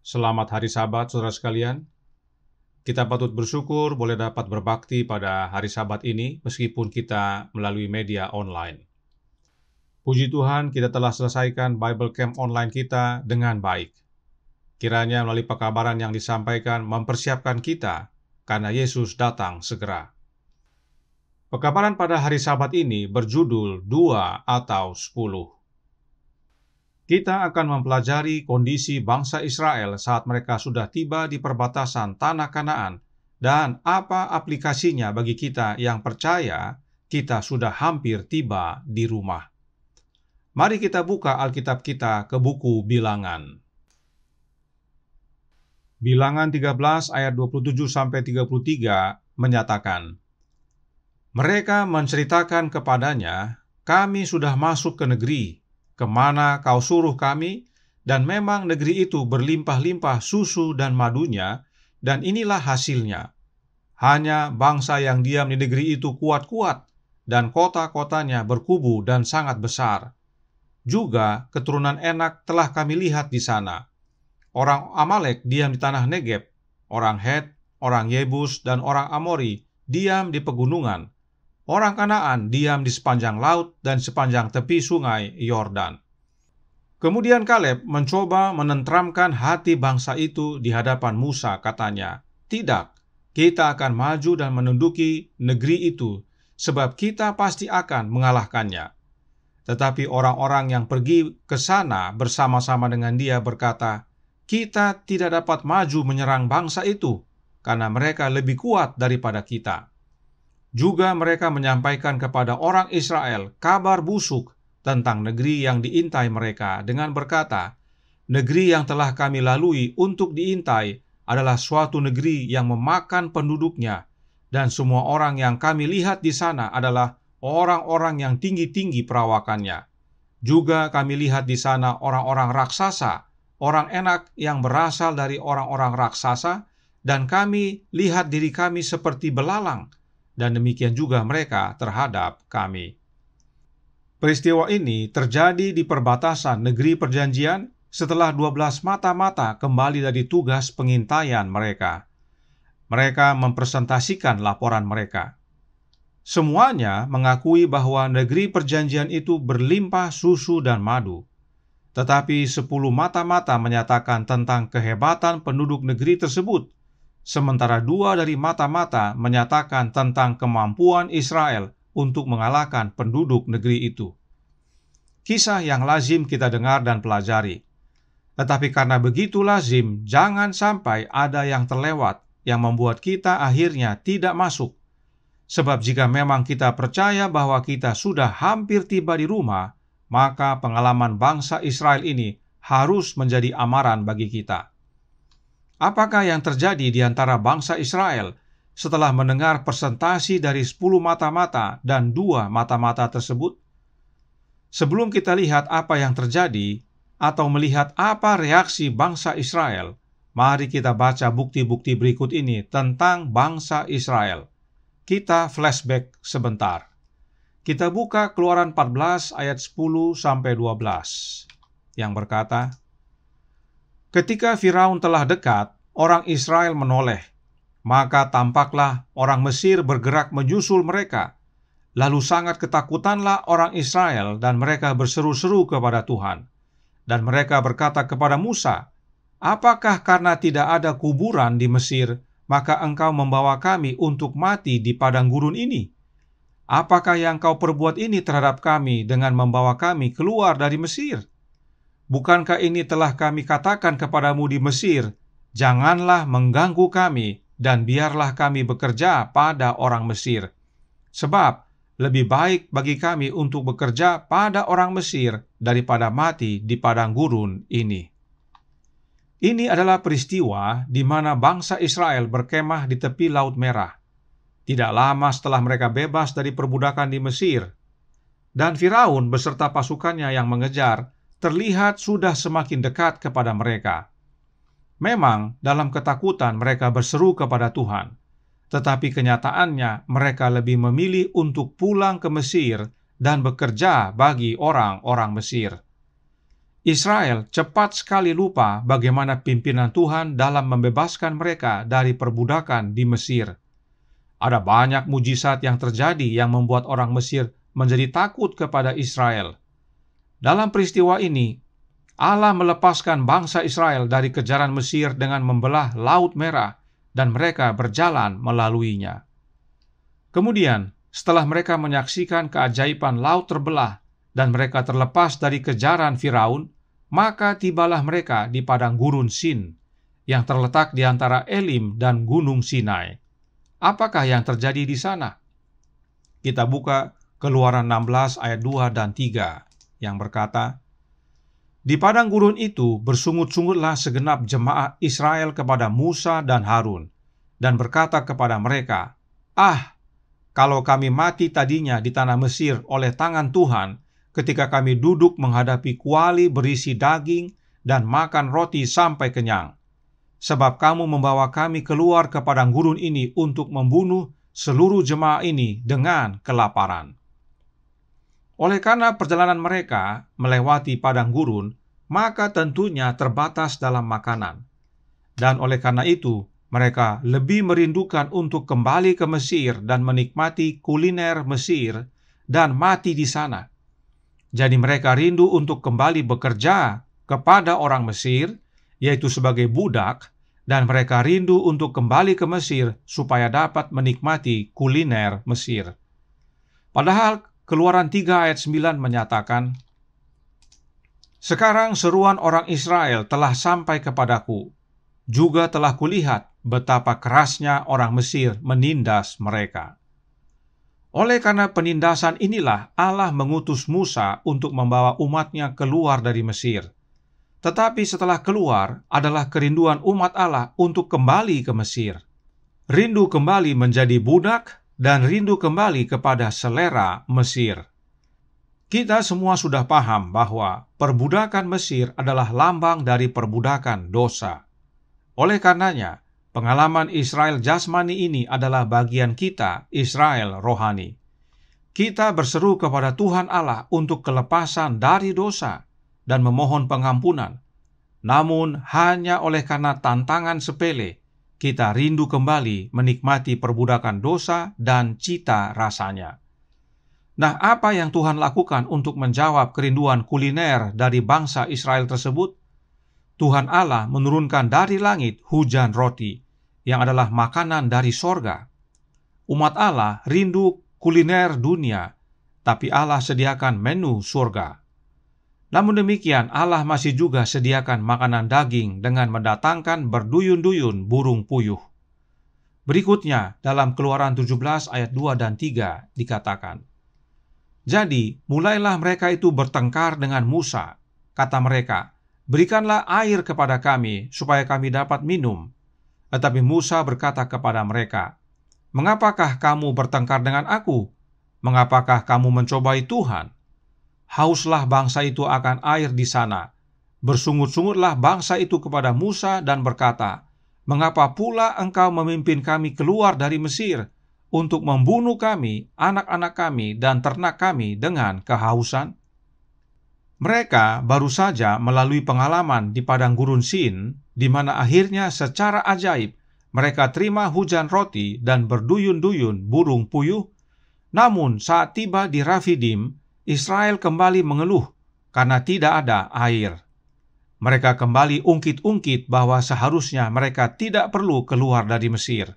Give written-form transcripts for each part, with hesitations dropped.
Selamat hari Sabat, saudara sekalian. Kita patut bersyukur boleh dapat berbakti pada hari Sabat ini, meskipun kita melalui media online. Puji Tuhan, kita telah selesaikan Bible Camp online kita dengan baik. Kiranya melalui pekabaran yang disampaikan mempersiapkan kita, karena Yesus datang segera. Pekabaran pada hari Sabat ini berjudul 2 atau 10. Kita akan mempelajari kondisi bangsa Israel saat mereka sudah tiba di perbatasan tanah Kanaan dan apa aplikasinya bagi kita yang percaya kita sudah hampir tiba di rumah. Mari kita buka Alkitab kita ke buku Bilangan. Bilangan 13 ayat 27-33 menyatakan, "Mereka menceritakan kepadanya, kami sudah masuk ke negeri kemana kau suruh kami, dan memang negeri itu berlimpah-limpah susu dan madunya, dan inilah hasilnya. Hanya bangsa yang diam di negeri itu kuat-kuat, dan kota-kotanya berkubu dan sangat besar. Juga keturunan Enak telah kami lihat di sana. Orang Amalek diam di tanah Negeb, orang Het, orang Yebus, dan orang Amori diam di pegunungan. Orang Kanaan diam di sepanjang laut dan sepanjang tepi sungai Yordan." Kemudian Kaleb mencoba menenteramkan hati bangsa itu di hadapan Musa, katanya, "Tidak, kita akan maju dan menduduki negeri itu, sebab kita pasti akan mengalahkannya." Tetapi orang-orang yang pergi ke sana bersama-sama dengan dia berkata, "Kita tidak dapat maju menyerang bangsa itu, karena mereka lebih kuat daripada kita." Juga mereka menyampaikan kepada orang Israel kabar busuk tentang negeri yang diintai mereka dengan berkata, "Negeri yang telah kami lalui untuk diintai adalah suatu negeri yang memakan penduduknya, dan semua orang yang kami lihat di sana adalah orang-orang yang tinggi-tinggi perawakannya. Juga kami lihat di sana orang-orang raksasa, orang Enak yang berasal dari orang-orang raksasa, dan kami lihat diri kami seperti belalang, dan demikian juga mereka terhadap kami." Peristiwa ini terjadi di perbatasan negeri perjanjian setelah 12 mata-mata kembali dari tugas pengintaian mereka. Mereka mempresentasikan laporan mereka. Semuanya mengakui bahwa negeri perjanjian itu berlimpah susu dan madu. Tetapi 10 mata-mata menyatakan tentang kehebatan penduduk negeri tersebut, sementara 2 dari mata-mata menyatakan tentang kemampuan Israel untuk mengalahkan penduduk negeri itu. Kisah yang lazim kita dengar dan pelajari. Tetapi karena begitu lazim, jangan sampai ada yang terlewat yang membuat kita akhirnya tidak masuk. Sebab jika memang kita percaya bahwa kita sudah hampir tiba di rumah, maka pengalaman bangsa Israel ini harus menjadi amaran bagi kita. Apakah yang terjadi di antara bangsa Israel setelah mendengar presentasi dari 10 mata-mata dan 2 mata-mata tersebut? Sebelum kita lihat apa yang terjadi atau melihat apa reaksi bangsa Israel, mari kita baca bukti-bukti berikut ini tentang bangsa Israel. Kita flashback sebentar. Kita buka Keluaran 14 ayat 10-12 yang berkata, "Ketika Firaun telah dekat, orang Israel menoleh. Maka tampaklah orang Mesir bergerak menyusul mereka. Lalu sangat ketakutanlah orang Israel dan mereka berseru-seru kepada Tuhan. Dan mereka berkata kepada Musa, 'Apakah karena tidak ada kuburan di Mesir, maka engkau membawa kami untuk mati di padang gurun ini? Apakah yang kau perbuat ini terhadap kami dengan membawa kami keluar dari Mesir? Bukankah ini telah kami katakan kepadamu di Mesir, janganlah mengganggu kami, dan biarlah kami bekerja pada orang Mesir. Sebab lebih baik bagi kami untuk bekerja pada orang Mesir daripada mati di padang gurun ini.'" Ini adalah peristiwa di mana bangsa Israel berkemah di tepi Laut Merah, tidak lama setelah mereka bebas dari perbudakan di Mesir. Dan Firaun beserta pasukannya yang mengejar terlihat sudah semakin dekat kepada mereka. Memang dalam ketakutan mereka berseru kepada Tuhan, tetapi kenyataannya mereka lebih memilih untuk pulang ke Mesir dan bekerja bagi orang-orang Mesir. Israel cepat sekali lupa bagaimana pimpinan Tuhan dalam membebaskan mereka dari perbudakan di Mesir. Ada banyak mujizat yang terjadi yang membuat orang Mesir menjadi takut kepada Israel. Dalam peristiwa ini, Allah melepaskan bangsa Israel dari kejaran Mesir dengan membelah Laut Merah dan mereka berjalan melaluinya. Kemudian, setelah mereka menyaksikan keajaiban laut terbelah dan mereka terlepas dari kejaran Firaun, maka tibalah mereka di padang gurun Sin, yang terletak di antara Elim dan Gunung Sinai. Apakah yang terjadi di sana? Kita buka Keluaran 16 ayat 2 dan 3 yang berkata, "Di padang gurun itu bersungut-sungutlah segenap jemaah Israel kepada Musa dan Harun, dan berkata kepada mereka, 'Ah, kalau kami mati tadinya di tanah Mesir oleh tangan Tuhan, ketika kami duduk menghadapi kuali berisi daging dan makan roti sampai kenyang. Sebab kamu membawa kami keluar ke padang gurun ini untuk membunuh seluruh jemaah ini dengan kelaparan.' Oleh karena perjalanan mereka melewati padang gurun, maka tentunya terbatas dalam makanan. Dan oleh karena itu, mereka lebih merindukan untuk kembali ke Mesir dan menikmati kuliner Mesir dan mati di sana. Jadi mereka rindu untuk kembali bekerja kepada orang Mesir, yaitu sebagai budak, dan mereka rindu untuk kembali ke Mesir supaya dapat menikmati kuliner Mesir. Padahal Keluaran 3 ayat 9 menyatakan, "Sekarang seruan orang Israel telah sampai kepadaku. Juga telah kulihat betapa kerasnya orang Mesir menindas mereka." Oleh karena penindasan inilah Allah mengutus Musa untuk membawa umatnya keluar dari Mesir. Tetapi setelah keluar adalah kerinduan umat Allah untuk kembali ke Mesir. Rindu kembali menjadi budak dan rindu kembali kepada selera Mesir. Kita semua sudah paham bahwa perbudakan Mesir adalah lambang dari perbudakan dosa. Oleh karenanya, pengalaman Israel jasmani ini adalah bagian kita, Israel rohani. Kita berseru kepada Tuhan Allah untuk kelepasan dari dosa dan memohon pengampunan. Namun hanya oleh karena tantangan sepele, kita rindu kembali menikmati perbudakan dosa dan cita rasanya. Nah, apa yang Tuhan lakukan untuk menjawab kerinduan kuliner dari bangsa Israel tersebut? Tuhan Allah menurunkan dari langit hujan roti, yang adalah makanan dari sorga. Umat Allah rindu kuliner dunia, tapi Allah sediakan menu surga. Namun demikian, Allah masih juga sediakan makanan daging dengan mendatangkan berduyun-duyun burung puyuh. Berikutnya, dalam Keluaran 17 ayat 2 dan 3 dikatakan, "Jadi, mulailah mereka itu bertengkar dengan Musa. Kata mereka, 'Berikanlah air kepada kami, supaya kami dapat minum.' Tetapi Musa berkata kepada mereka, 'Mengapakah kamu bertengkar dengan aku? Mengapakah kamu mencobai Tuhan?' Hauslah bangsa itu akan air di sana. Bersungut-sungutlah bangsa itu kepada Musa dan berkata, 'Mengapa pula engkau memimpin kami keluar dari Mesir untuk membunuh kami, anak-anak kami, dan ternak kami dengan kehausan?' Mereka baru saja melalui pengalaman di padang gurun Sin, di mana akhirnya secara ajaib mereka terima hujan roti dan berduyun-duyun burung puyuh. Namun saat tiba di Rafidim, Israel kembali mengeluh karena tidak ada air. Mereka kembali ungkit-ungkit bahwa seharusnya mereka tidak perlu keluar dari Mesir,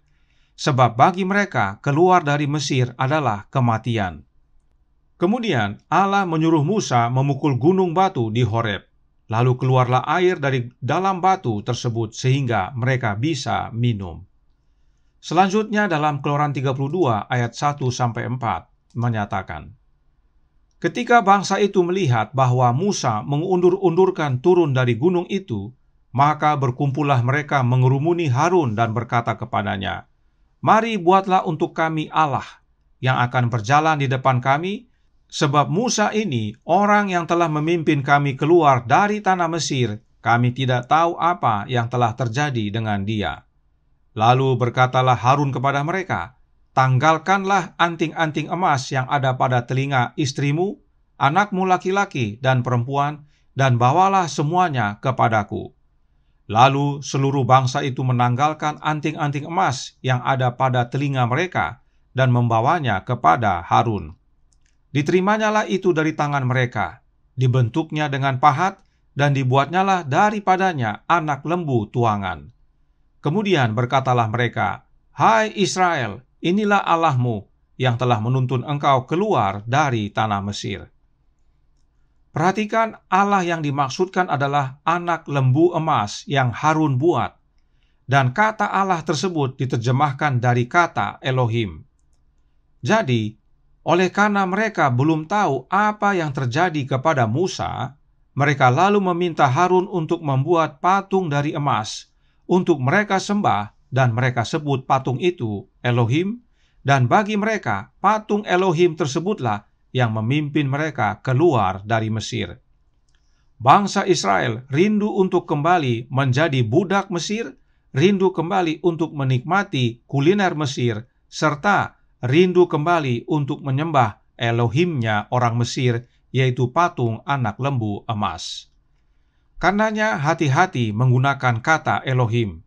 sebab bagi mereka keluar dari Mesir adalah kematian. Kemudian Allah menyuruh Musa memukul gunung batu di Horeb, lalu keluarlah air dari dalam batu tersebut sehingga mereka bisa minum. Selanjutnya dalam Keluaran 32 ayat 1-4 menyatakan, "Ketika bangsa itu melihat bahwa Musa mengundur-undurkan turun dari gunung itu, maka berkumpullah mereka mengerumuni Harun dan berkata kepadanya, 'Mari buatlah untuk kami Allah yang akan berjalan di depan kami, sebab Musa ini orang yang telah memimpin kami keluar dari tanah Mesir, kami tidak tahu apa yang telah terjadi dengan dia.' Lalu berkatalah Harun kepada mereka, 'Tanggalkanlah anting-anting emas yang ada pada telinga istrimu, anakmu laki-laki dan perempuan, dan bawalah semuanya kepadaku." Lalu seluruh bangsa itu menanggalkan anting-anting emas yang ada pada telinga mereka dan membawanya kepada Harun. Diterimanya itu dari tangan mereka, dibentuknya dengan pahat, dan dibuatnyalah daripadanya anak lembu tuangan. Kemudian berkatalah mereka, "Hai Israel, inilah Allahmu yang telah menuntun engkau keluar dari tanah Mesir." Perhatikan, Allah yang dimaksudkan adalah anak lembu emas yang Harun buat, dan kata Allah tersebut diterjemahkan dari kata Elohim. Jadi, oleh karena mereka belum tahu apa yang terjadi kepada Musa, mereka lalu meminta Harun untuk membuat patung dari emas untuk mereka sembah, dan mereka sebut patung itu Elohim, dan bagi mereka patung Elohim tersebutlah yang memimpin mereka keluar dari Mesir. Bangsa Israel rindu untuk kembali menjadi budak Mesir, rindu kembali untuk menikmati kuliner Mesir, serta rindu kembali untuk menyembah Elohimnya orang Mesir, yaitu patung anak lembu emas. Karenanya hati-hati menggunakan kata Elohim.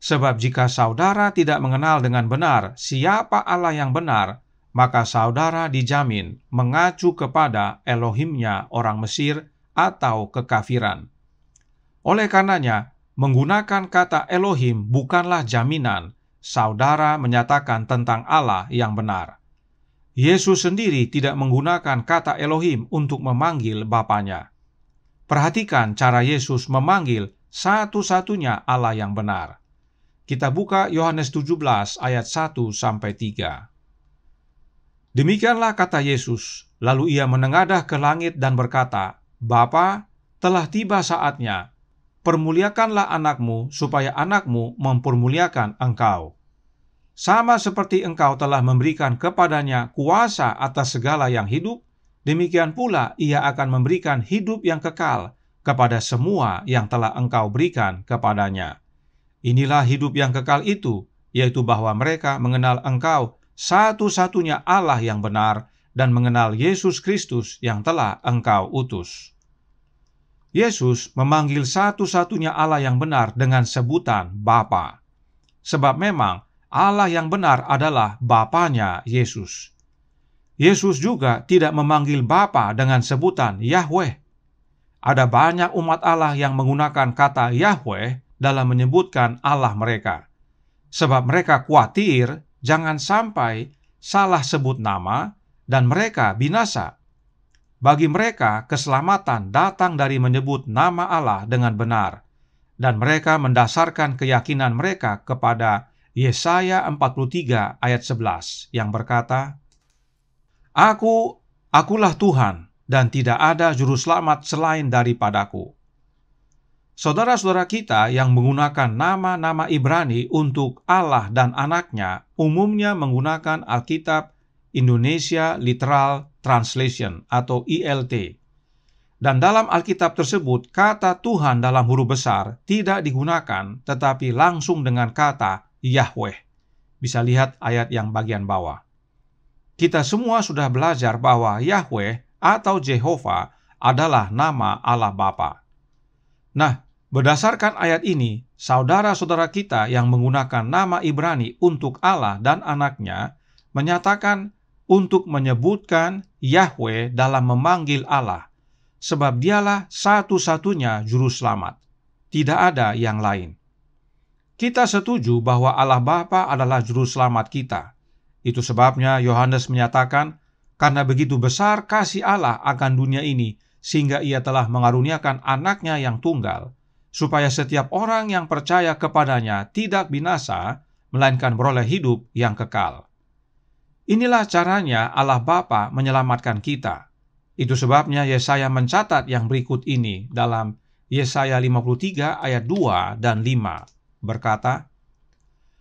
Sebab jika saudara tidak mengenal dengan benar siapa Allah yang benar, maka saudara dijamin mengacu kepada Elohimnya orang Mesir atau kekafiran. Oleh karenanya, menggunakan kata Elohim bukanlah jaminan saudara menyatakan tentang Allah yang benar. Yesus sendiri tidak menggunakan kata Elohim untuk memanggil Bapanya. Perhatikan cara Yesus memanggil satu-satunya Allah yang benar. Kita buka Yohanes 17 ayat 1-3. Demikianlah kata Yesus, lalu ia menengadah ke langit dan berkata, "Bapa, telah tiba saatnya. Permuliakanlah anakmu, supaya anakmu mempermuliakan engkau. Sama seperti engkau telah memberikan kepadanya kuasa atas segala yang hidup, demikian pula ia akan memberikan hidup yang kekal kepada semua yang telah engkau berikan kepadanya. Inilah hidup yang kekal itu, yaitu bahwa mereka mengenal engkau, satu-satunya Allah yang benar, dan mengenal Yesus Kristus yang telah engkau utus." Yesus memanggil satu-satunya Allah yang benar dengan sebutan Bapa. Sebab memang Allah yang benar adalah Bapanya Yesus. Yesus juga tidak memanggil Bapa dengan sebutan Yahweh. Ada banyak umat Allah yang menggunakan kata Yahweh dalam menyebutkan Allah mereka. Sebab mereka khawatir jangan sampai salah sebut nama dan mereka binasa. Bagi mereka, keselamatan datang dari menyebut nama Allah dengan benar, dan mereka mendasarkan keyakinan mereka kepada Yesaya 43 ayat 11 yang berkata, Akulah Tuhan, dan tidak ada juru selamat selain daripadaku." Saudara-saudara kita yang menggunakan nama-nama Ibrani untuk Allah dan anaknya umumnya menggunakan Alkitab Indonesia Literal Translation atau ILT. Dan dalam Alkitab tersebut, kata Tuhan dalam huruf besar tidak digunakan, tetapi langsung dengan kata Yahweh. Bisa lihat ayat yang bagian bawah. Kita semua sudah belajar bahwa Yahweh atau Jehovah adalah nama Allah Bapa. Nah, berdasarkan ayat ini, saudara-saudara kita yang menggunakan nama Ibrani untuk Allah dan anaknya menyatakan untuk menyebutkan Yahweh dalam memanggil Allah, sebab dialah satu-satunya juru selamat. Tidak ada yang lain. Kita setuju bahwa Allah Bapa adalah juru selamat kita. Itu sebabnya Yohanes menyatakan, karena begitu besar kasih Allah akan dunia ini, sehingga ia telah mengaruniakan anaknya yang tunggal, supaya setiap orang yang percaya kepadanya tidak binasa, melainkan beroleh hidup yang kekal. Inilah caranya Allah Bapa menyelamatkan kita. Itu sebabnya Yesaya mencatat yang berikut ini dalam Yesaya 53 ayat 2 dan 5, berkata,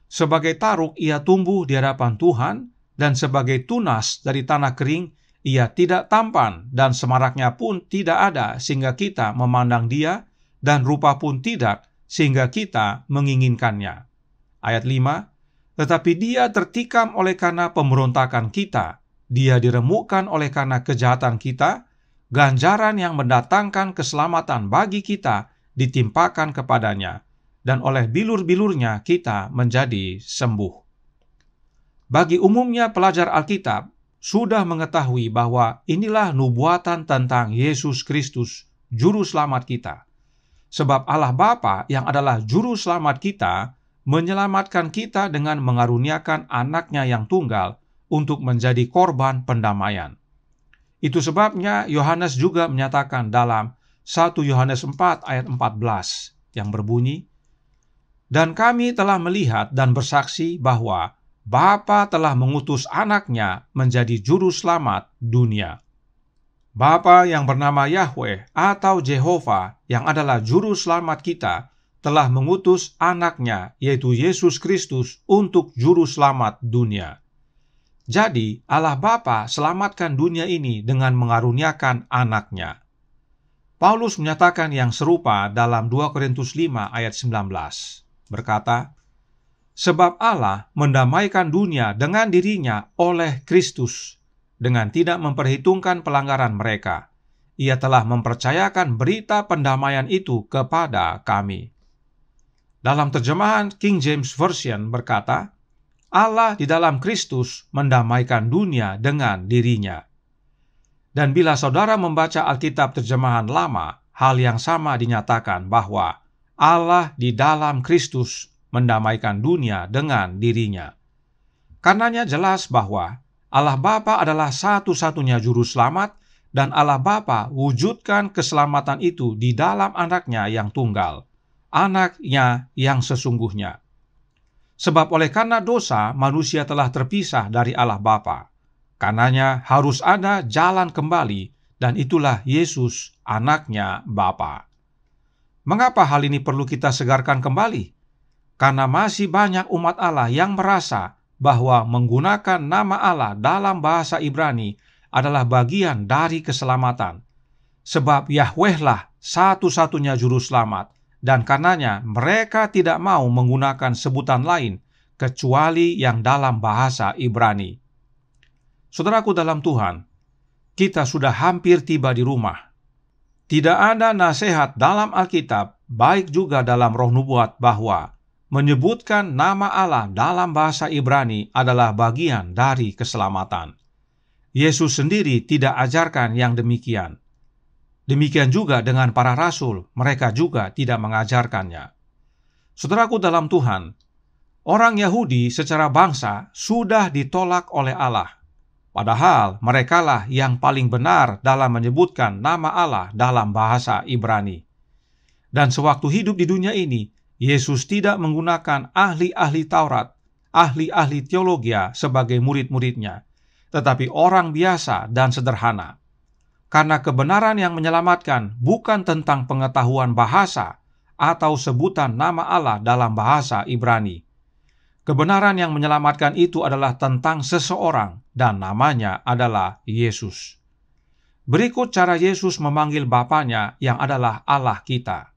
"Sebagai taruk ia tumbuh di hadapan Tuhan, dan sebagai tunas dari tanah kering, ia tidak tampan, dan semaraknya pun tidak ada, sehingga kita memandang dia, dan rupa pun tidak, sehingga kita menginginkannya." Ayat 5, "Tetapi dia tertikam oleh karena pemberontakan kita, dia diremukkan oleh karena kejahatan kita, ganjaran yang mendatangkan keselamatan bagi kita ditimpakan kepadanya, dan oleh bilur-bilurnya kita menjadi sembuh. Bagi umumnya pelajar Alkitab sudah mengetahui bahwa inilah nubuatan tentang Yesus Kristus, Juru Selamat kita. Sebab Allah Bapa yang adalah Juru Selamat kita menyelamatkan kita dengan mengaruniakan anaknya yang tunggal untuk menjadi korban pendamaian. Itu sebabnya Yohanes juga menyatakan dalam 1 Yohanes 4 ayat 14 yang berbunyi, "Dan kami telah melihat dan bersaksi bahwa Bapa telah mengutus anaknya menjadi Juru Selamat dunia." Bapa yang bernama Yahweh atau Jehovah yang adalah Juru Selamat kita telah mengutus anaknya, yaitu Yesus Kristus, untuk Juru Selamat dunia. Jadi Allah Bapa selamatkan dunia ini dengan mengaruniakan anaknya. Paulus menyatakan yang serupa dalam 2 Korintus 5 ayat 19, berkata, "Sebab Allah mendamaikan dunia dengan dirinya oleh Kristus, dengan tidak memperhitungkan pelanggaran mereka. Ia telah mempercayakan berita pendamaian itu kepada kami." Dalam terjemahan King James Version berkata, Allah di dalam Kristus mendamaikan dunia dengan dirinya. Dan bila saudara membaca Alkitab terjemahan lama, hal yang sama dinyatakan bahwa Allah di dalam Kristus mendamaikan dunia dengan dirinya. Karenanya jelas bahwa Allah Bapa adalah satu-satunya juru selamat, dan Allah Bapa wujudkan keselamatan itu di dalam anaknya yang tunggal, anaknya yang sesungguhnya. Sebab oleh karena dosa, manusia telah terpisah dari Allah Bapa. Karenanya harus ada jalan kembali, dan itulah Yesus, anaknya Bapa. Mengapa hal ini perlu kita segarkan kembali? Karena masih banyak umat Allah yang merasa bahwa menggunakan nama Allah dalam bahasa Ibrani adalah bagian dari keselamatan. Sebab Yahwehlah satu-satunya juru selamat, dan karenanya mereka tidak mau menggunakan sebutan lain kecuali yang dalam bahasa Ibrani. Saudaraku dalam Tuhan, kita sudah hampir tiba di rumah. Tidak ada nasihat dalam Alkitab, baik juga dalam Roh Nubuat, bahwa menyebutkan nama Allah dalam bahasa Ibrani adalah bagian dari keselamatan. Yesus sendiri tidak ajarkan yang demikian. Demikian juga dengan para rasul, mereka juga tidak mengajarkannya. Saudaraku dalam Tuhan, orang Yahudi secara bangsa sudah ditolak oleh Allah. Padahal merekalah yang paling benar dalam menyebutkan nama Allah dalam bahasa Ibrani. Dan sewaktu hidup di dunia ini, Yesus tidak menggunakan ahli-ahli Taurat, ahli-ahli teologi sebagai murid-muridnya, tetapi orang biasa dan sederhana. Karena kebenaran yang menyelamatkan bukan tentang pengetahuan bahasa atau sebutan nama Allah dalam bahasa Ibrani. Kebenaran yang menyelamatkan itu adalah tentang seseorang, dan namanya adalah Yesus. Berikut cara Yesus memanggil Bapanya yang adalah Allah kita.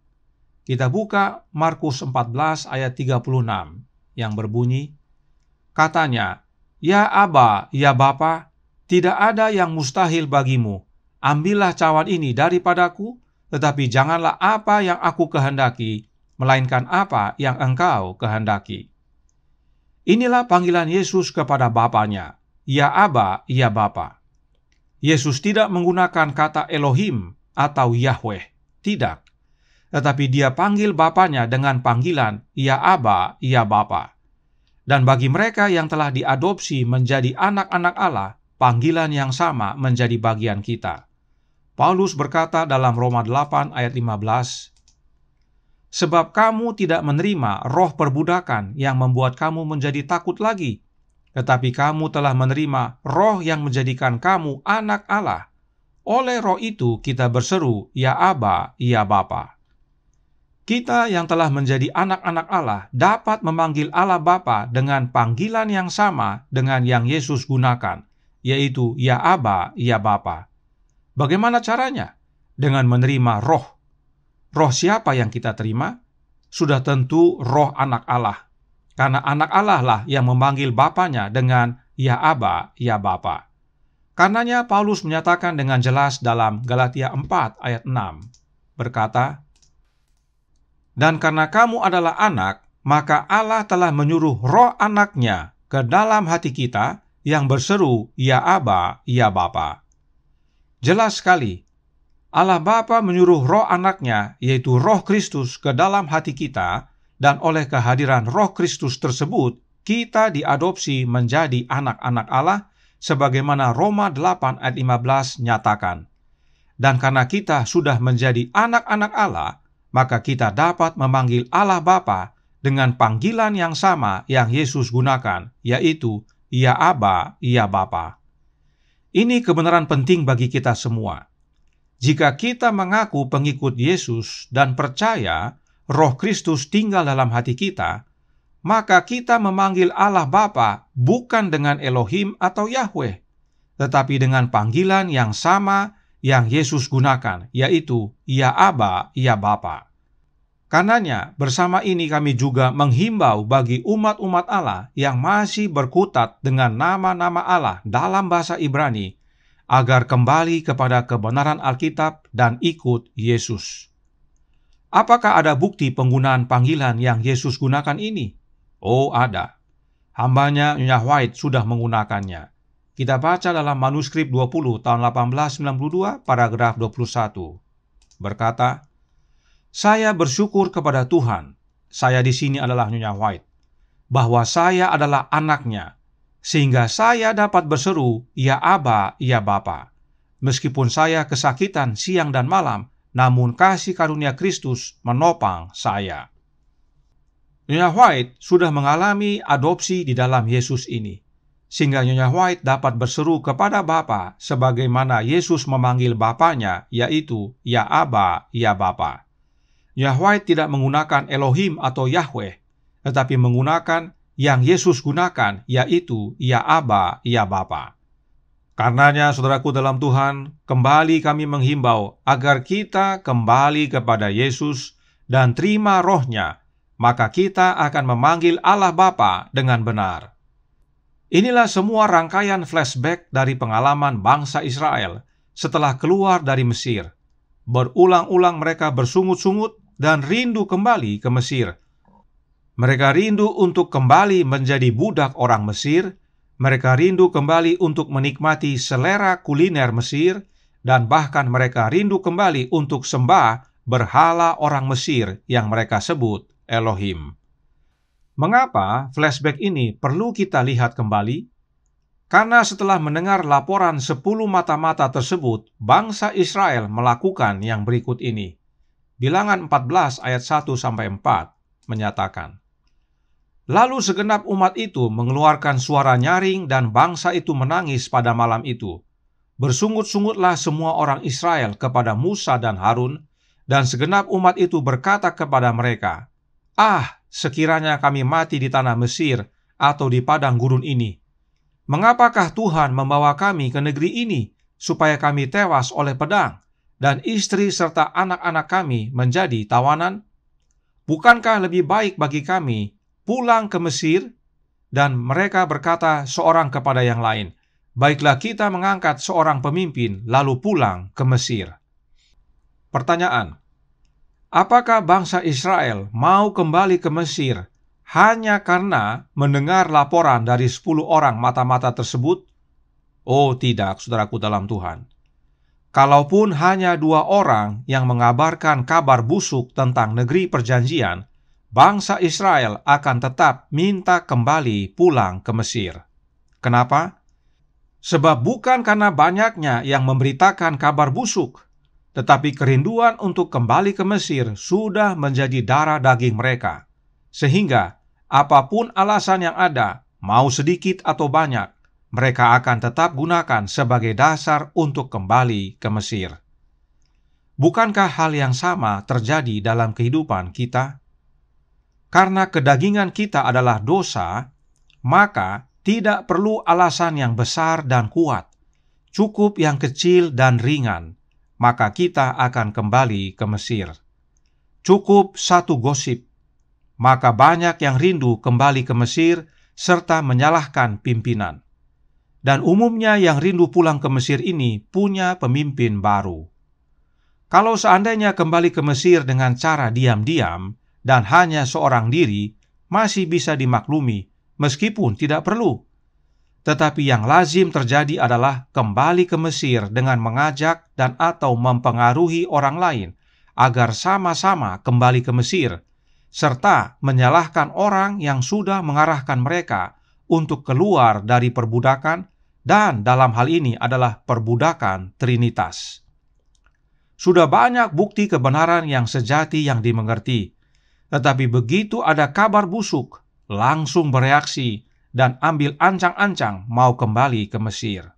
Kita buka Markus 14 ayat 36 yang berbunyi, katanya, "Ya Aba, ya Bapa, tidak ada yang mustahil bagimu. Ambillah cawan ini daripadaku, tetapi janganlah apa yang aku kehendaki, melainkan apa yang engkau kehendaki." Inilah panggilan Yesus kepada Bapanya, "Ya Aba, ya Bapa." Yesus tidak menggunakan kata Elohim atau Yahweh, tidak. Tetapi dia panggil Bapanya dengan panggilan, "Ya Aba, ya Bapa." Dan bagi mereka yang telah diadopsi menjadi anak-anak Allah, panggilan yang sama menjadi bagian kita. Paulus berkata dalam Roma 8 ayat 15, "Sebab kamu tidak menerima roh perbudakan yang membuat kamu menjadi takut lagi, tetapi kamu telah menerima roh yang menjadikan kamu anak Allah. Oleh roh itu kita berseru, Ya Aba, ya Bapa." Kita yang telah menjadi anak-anak Allah dapat memanggil Allah Bapa dengan panggilan yang sama dengan yang Yesus gunakan, yaitu Ya Aba, ya Bapa. Bagaimana caranya? Dengan menerima roh. Roh siapa yang kita terima? Sudah tentu roh anak Allah. Karena anak Allah lah yang memanggil Bapanya dengan Ya Aba, ya Bapa. Karenanya Paulus menyatakan dengan jelas dalam Galatia 4 ayat 6, berkata, "Dan karena kamu adalah anak, maka Allah telah menyuruh roh anaknya ke dalam hati kita yang berseru, Ya Aba, Ya Bapa." Jelas sekali, Allah Bapa menyuruh roh anaknya, yaitu roh Kristus, ke dalam hati kita, dan oleh kehadiran roh Kristus tersebut, kita diadopsi menjadi anak-anak Allah, sebagaimana Roma 8 ayat 15 nyatakan. Dan karena kita sudah menjadi anak-anak Allah, maka kita dapat memanggil Allah Bapa dengan panggilan yang sama yang Yesus gunakan, yaitu Ya Aba, Ya Bapa. Ini kebenaran penting bagi kita semua. Jika kita mengaku pengikut Yesus dan percaya Roh Kristus tinggal dalam hati kita, maka kita memanggil Allah Bapa bukan dengan Elohim atau Yahweh, tetapi dengan panggilan yang sama yang Yesus gunakan, yaitu Ya Aba, Ya Bapa. Karenanya, bersama ini kami juga menghimbau bagi umat-umat Allah yang masih berkutat dengan nama-nama Allah dalam bahasa Ibrani, agar kembali kepada kebenaran Alkitab dan ikut Yesus. Apakah ada bukti penggunaan panggilan yang Yesus gunakan ini? Oh, ada. Hambanya Nyonya White sudah menggunakannya. Kita baca dalam manuskrip 20 tahun 1892 paragraf 21. Berkata, "Saya bersyukur kepada Tuhan, saya di sini adalah Nyonya White, bahwa saya adalah anaknya, sehingga saya dapat berseru, Ya Aba, Ya Bapa. Meskipun saya kesakitan siang dan malam, namun kasih karunia Kristus menopang saya." Nyonya White sudah mengalami adopsi di dalam Yesus ini, sehingga Nyonya White dapat berseru kepada Bapa sebagaimana Yesus memanggil Bapanya, yaitu Ya Aba, Ya Bapa. Nyonya White tidak menggunakan Elohim atau Yahweh, tetapi menggunakan yang Yesus gunakan, yaitu Ya Aba, Ya Bapa. Karenanya, saudaraku dalam Tuhan, kembali kami menghimbau agar kita kembali kepada Yesus dan terima rohnya, maka kita akan memanggil Allah Bapa dengan benar. Inilah semua rangkaian flashback dari pengalaman bangsa Israel setelah keluar dari Mesir. Berulang-ulang mereka bersungut-sungut dan rindu kembali ke Mesir. Mereka rindu untuk kembali menjadi budak orang Mesir. Mereka rindu kembali untuk menikmati selera kuliner Mesir, dan bahkan mereka rindu kembali untuk sembah berhala orang Mesir yang mereka sebut Elohim. Mengapa flashback ini perlu kita lihat kembali? Karena setelah mendengar laporan 10 mata-mata tersebut, bangsa Israel melakukan yang berikut ini. Bilangan 14 ayat 1-4 menyatakan, "Lalu segenap umat itu mengeluarkan suara nyaring dan bangsa itu menangis pada malam itu. Bersungut-sungutlah semua orang Israel kepada Musa dan Harun, dan segenap umat itu berkata kepada mereka, 'Ah, sekiranya kami mati di tanah Mesir atau di padang gurun ini. Mengapakah Tuhan membawa kami ke negeri ini supaya kami tewas oleh pedang dan istri serta anak-anak kami menjadi tawanan? Bukankah lebih baik bagi kami pulang ke Mesir?' Dan mereka berkata seorang kepada yang lain, 'Baiklah kita mengangkat seorang pemimpin lalu pulang ke Mesir.'" Pertanyaan: apakah bangsa Israel mau kembali ke Mesir hanya karena mendengar laporan dari 10 orang mata-mata tersebut? Oh tidak, saudaraku dalam Tuhan. Kalaupun hanya 2 orang yang mengabarkan kabar busuk tentang negeri perjanjian, bangsa Israel akan tetap minta kembali pulang ke Mesir. Kenapa? Sebab bukan karena banyaknya yang memberitakan kabar busuk, tetapi kerinduan untuk kembali ke Mesir sudah menjadi darah daging mereka. Sehingga apapun alasan yang ada, mau sedikit atau banyak, mereka akan tetap gunakan sebagai dasar untuk kembali ke Mesir. Bukankah hal yang sama terjadi dalam kehidupan kita? Karena kedagingan kita adalah dosa, maka tidak perlu alasan yang besar dan kuat, cukup yang kecil dan ringan, maka kita akan kembali ke Mesir. Cukup satu gosip, maka banyak yang rindu kembali ke Mesir serta menyalahkan pimpinan. Dan umumnya yang rindu pulang ke Mesir ini punya pemimpin baru. Kalau seandainya kembali ke Mesir dengan cara diam-diam dan hanya seorang diri, masih bisa dimaklumi meskipun tidak perlu. Tetapi yang lazim terjadi adalah kembali ke Mesir dengan mengajak dan atau mempengaruhi orang lain agar sama-sama kembali ke Mesir, serta menyalahkan orang yang sudah mengarahkan mereka untuk keluar dari perbudakan, dan dalam hal ini adalah perbudakan Trinitas. Sudah banyak bukti kebenaran yang sejati yang dimengerti, tetapi begitu ada kabar busuk, langsung bereaksi dan ambil ancang-ancang mau kembali ke Mesir.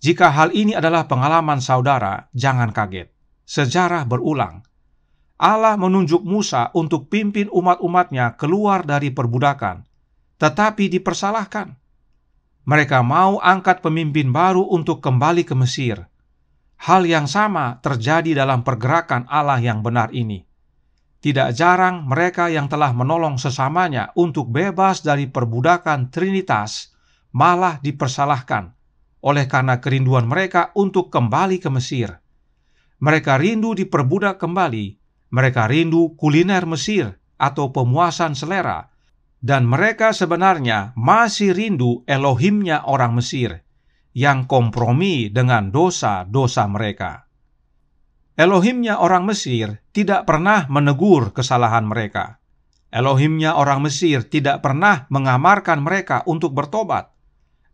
Jika hal ini adalah pengalaman saudara, jangan kaget. Sejarah berulang. Allah menunjuk Musa untuk pimpin umat-umatnya keluar dari perbudakan, tetapi dipersalahkan. Mereka mau angkat pemimpin baru untuk kembali ke Mesir. Hal yang sama terjadi dalam pergerakan Allah yang benar ini. Tidak jarang mereka yang telah menolong sesamanya untuk bebas dari perbudakan Trinitas malah dipersalahkan oleh karena kerinduan mereka untuk kembali ke Mesir. Mereka rindu diperbudak kembali, mereka rindu kuliner Mesir atau pemuasan selera, dan mereka sebenarnya masih rindu Elohimnya orang Mesir, yang kompromi dengan dosa-dosa mereka. Elohimnya orang Mesir tidak pernah menegur kesalahan mereka. Elohimnya orang Mesir tidak pernah mengamarkan mereka untuk bertobat.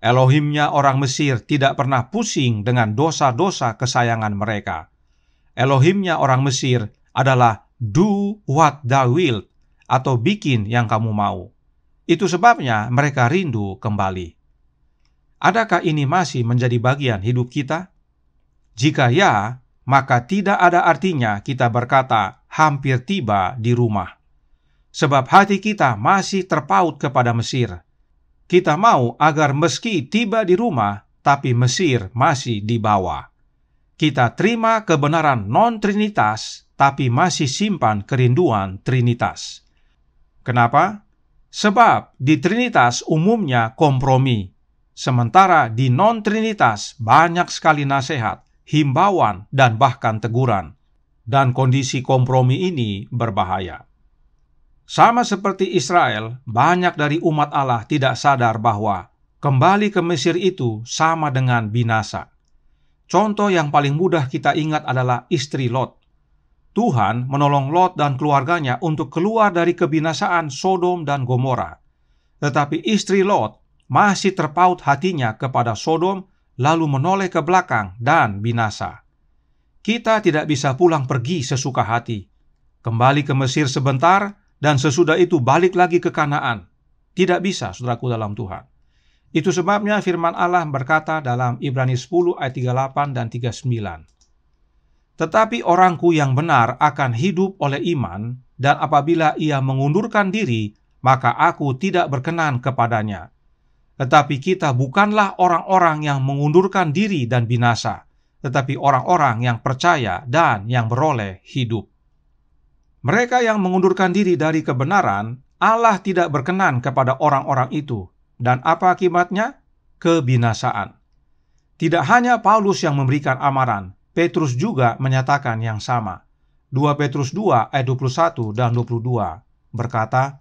Elohimnya orang Mesir tidak pernah pusing dengan dosa-dosa kesayangan mereka. Elohimnya orang Mesir adalah do what thou wilt, atau bikin yang kamu mau. Itu sebabnya mereka rindu kembali. Adakah ini masih menjadi bagian hidup kita? Jika ya, maka tidak ada artinya kita berkata hampir tiba di rumah. Sebab hati kita masih terpaut kepada Mesir. Kita mau agar meski tiba di rumah, tapi Mesir masih di bawah. Kita terima kebenaran non-Trinitas, tapi masih simpan kerinduan Trinitas. Kenapa? Sebab di Trinitas umumnya kompromi, sementara di non-Trinitas banyak sekali nasihat, himbauan, dan bahkan teguran. Dan kondisi kompromi ini berbahaya. Sama seperti Israel, banyak dari umat Allah tidak sadar bahwa kembali ke Mesir itu sama dengan binasa. Contoh yang paling mudah kita ingat adalah istri Lot. Tuhan menolong Lot dan keluarganya untuk keluar dari kebinasaan Sodom dan Gomora. Tetapi istri Lot masih terpaut hatinya kepada Sodom, lalu menoleh ke belakang dan binasa. Kita tidak bisa pulang pergi sesuka hati, kembali ke Mesir sebentar, dan sesudah itu balik lagi ke Kanaan. Tidak bisa, saudaraku dalam Tuhan. Itu sebabnya firman Allah berkata dalam Ibrani 10 ayat 38 dan 39. Tetapi orangku yang benar akan hidup oleh iman, dan apabila ia mengundurkan diri, maka aku tidak berkenan kepadanya. Tetapi kita bukanlah orang-orang yang mengundurkan diri dan binasa, tetapi orang-orang yang percaya dan yang beroleh hidup. Mereka yang mengundurkan diri dari kebenaran, Allah tidak berkenan kepada orang-orang itu. Dan apa akibatnya? Kebinasaan. Tidak hanya Paulus yang memberikan amaran, Petrus juga menyatakan yang sama. 2 Petrus 2 ayat 21 dan 22 berkata,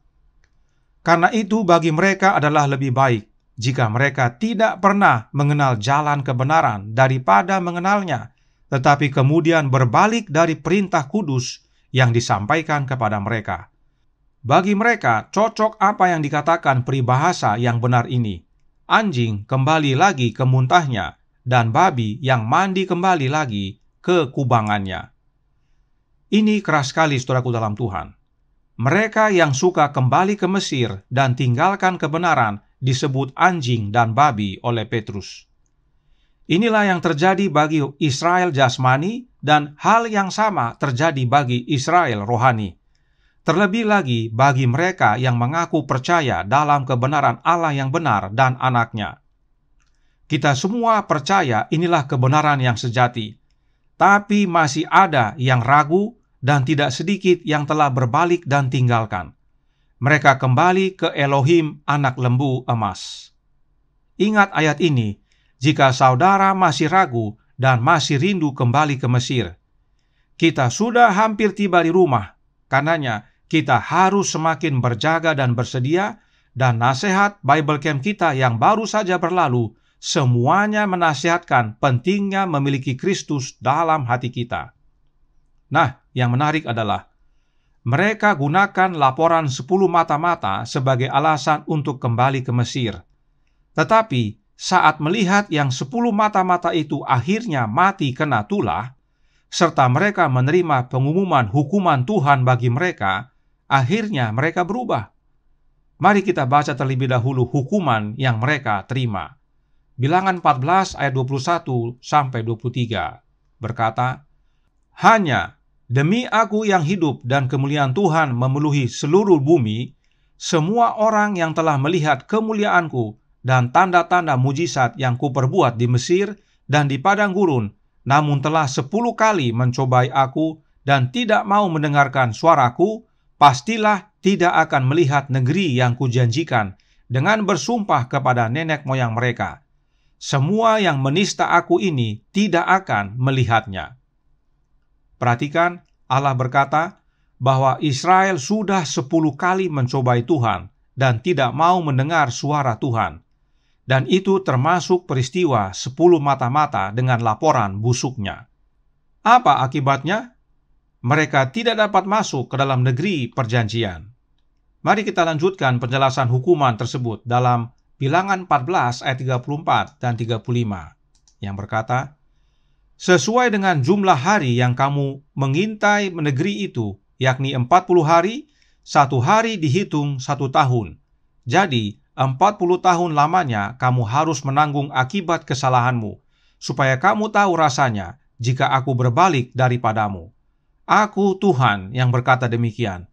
"Karena itu bagi mereka adalah lebih baik jika mereka tidak pernah mengenal jalan kebenaran daripada mengenalnya, tetapi kemudian berbalik dari perintah kudus yang disampaikan kepada mereka. Bagi mereka cocok apa yang dikatakan peribahasa yang benar ini. Anjing kembali lagi ke muntahnya, dan babi yang mandi kembali lagi ke kubangannya." Ini keras sekali, saudaraku dalam Tuhan. Mereka yang suka kembali ke Mesir dan tinggalkan kebenaran disebut anjing dan babi oleh Petrus. Inilah yang terjadi bagi Israel jasmani, dan hal yang sama terjadi bagi Israel rohani. Terlebih lagi bagi mereka yang mengaku percaya dalam kebenaran Allah yang benar dan anaknya. Kita semua percaya inilah kebenaran yang sejati, tapi masih ada yang ragu dan tidak sedikit yang telah berbalik dan tinggalkan. Mereka kembali ke Elohim anak lembu emas. Ingat ayat ini, jika saudara masih ragu dan masih rindu kembali ke Mesir. Kita sudah hampir tiba di rumah, karenanya kita harus semakin berjaga dan bersedia, dan nasihat Bible Camp kita yang baru saja berlalu, semuanya menasihatkan pentingnya memiliki Kristus dalam hati kita. Nah, yang menarik adalah, mereka gunakan laporan 10 mata-mata sebagai alasan untuk kembali ke Mesir. Tetapi, saat melihat yang 10 mata-mata itu akhirnya mati kena tulah, serta mereka menerima pengumuman hukuman Tuhan bagi mereka, akhirnya mereka berubah. Mari kita baca terlebih dahulu hukuman yang mereka terima. Bilangan 14 ayat 21-23 berkata, "Hanya demi aku yang hidup dan kemuliaan Tuhan memenuhi seluruh bumi, semua orang yang telah melihat kemuliaanku dan tanda-tanda mujizat yang kuperbuat di Mesir dan di padang gurun, namun telah 10 kali mencobai aku dan tidak mau mendengarkan suaraku, pastilah tidak akan melihat negeri yang kujanjikan dengan bersumpah kepada nenek moyang mereka. Semua yang menista aku ini tidak akan melihatnya." Perhatikan, Allah berkata bahwa Israel sudah 10 kali mencobai Tuhan dan tidak mau mendengar suara Tuhan. Dan itu termasuk peristiwa 10 mata-mata dengan laporan busuknya. Apa akibatnya? Mereka tidak dapat masuk ke dalam negeri perjanjian. Mari kita lanjutkan penjelasan hukuman tersebut dalam Bilangan 14 ayat 34 dan 35 yang berkata, "Sesuai dengan jumlah hari yang kamu mengintai negeri itu, yakni 40 hari, 1 hari dihitung 1 tahun. Jadi 40 tahun lamanya kamu harus menanggung akibat kesalahanmu, supaya kamu tahu rasanya jika aku berbalik daripadamu. Aku Tuhan yang berkata demikian.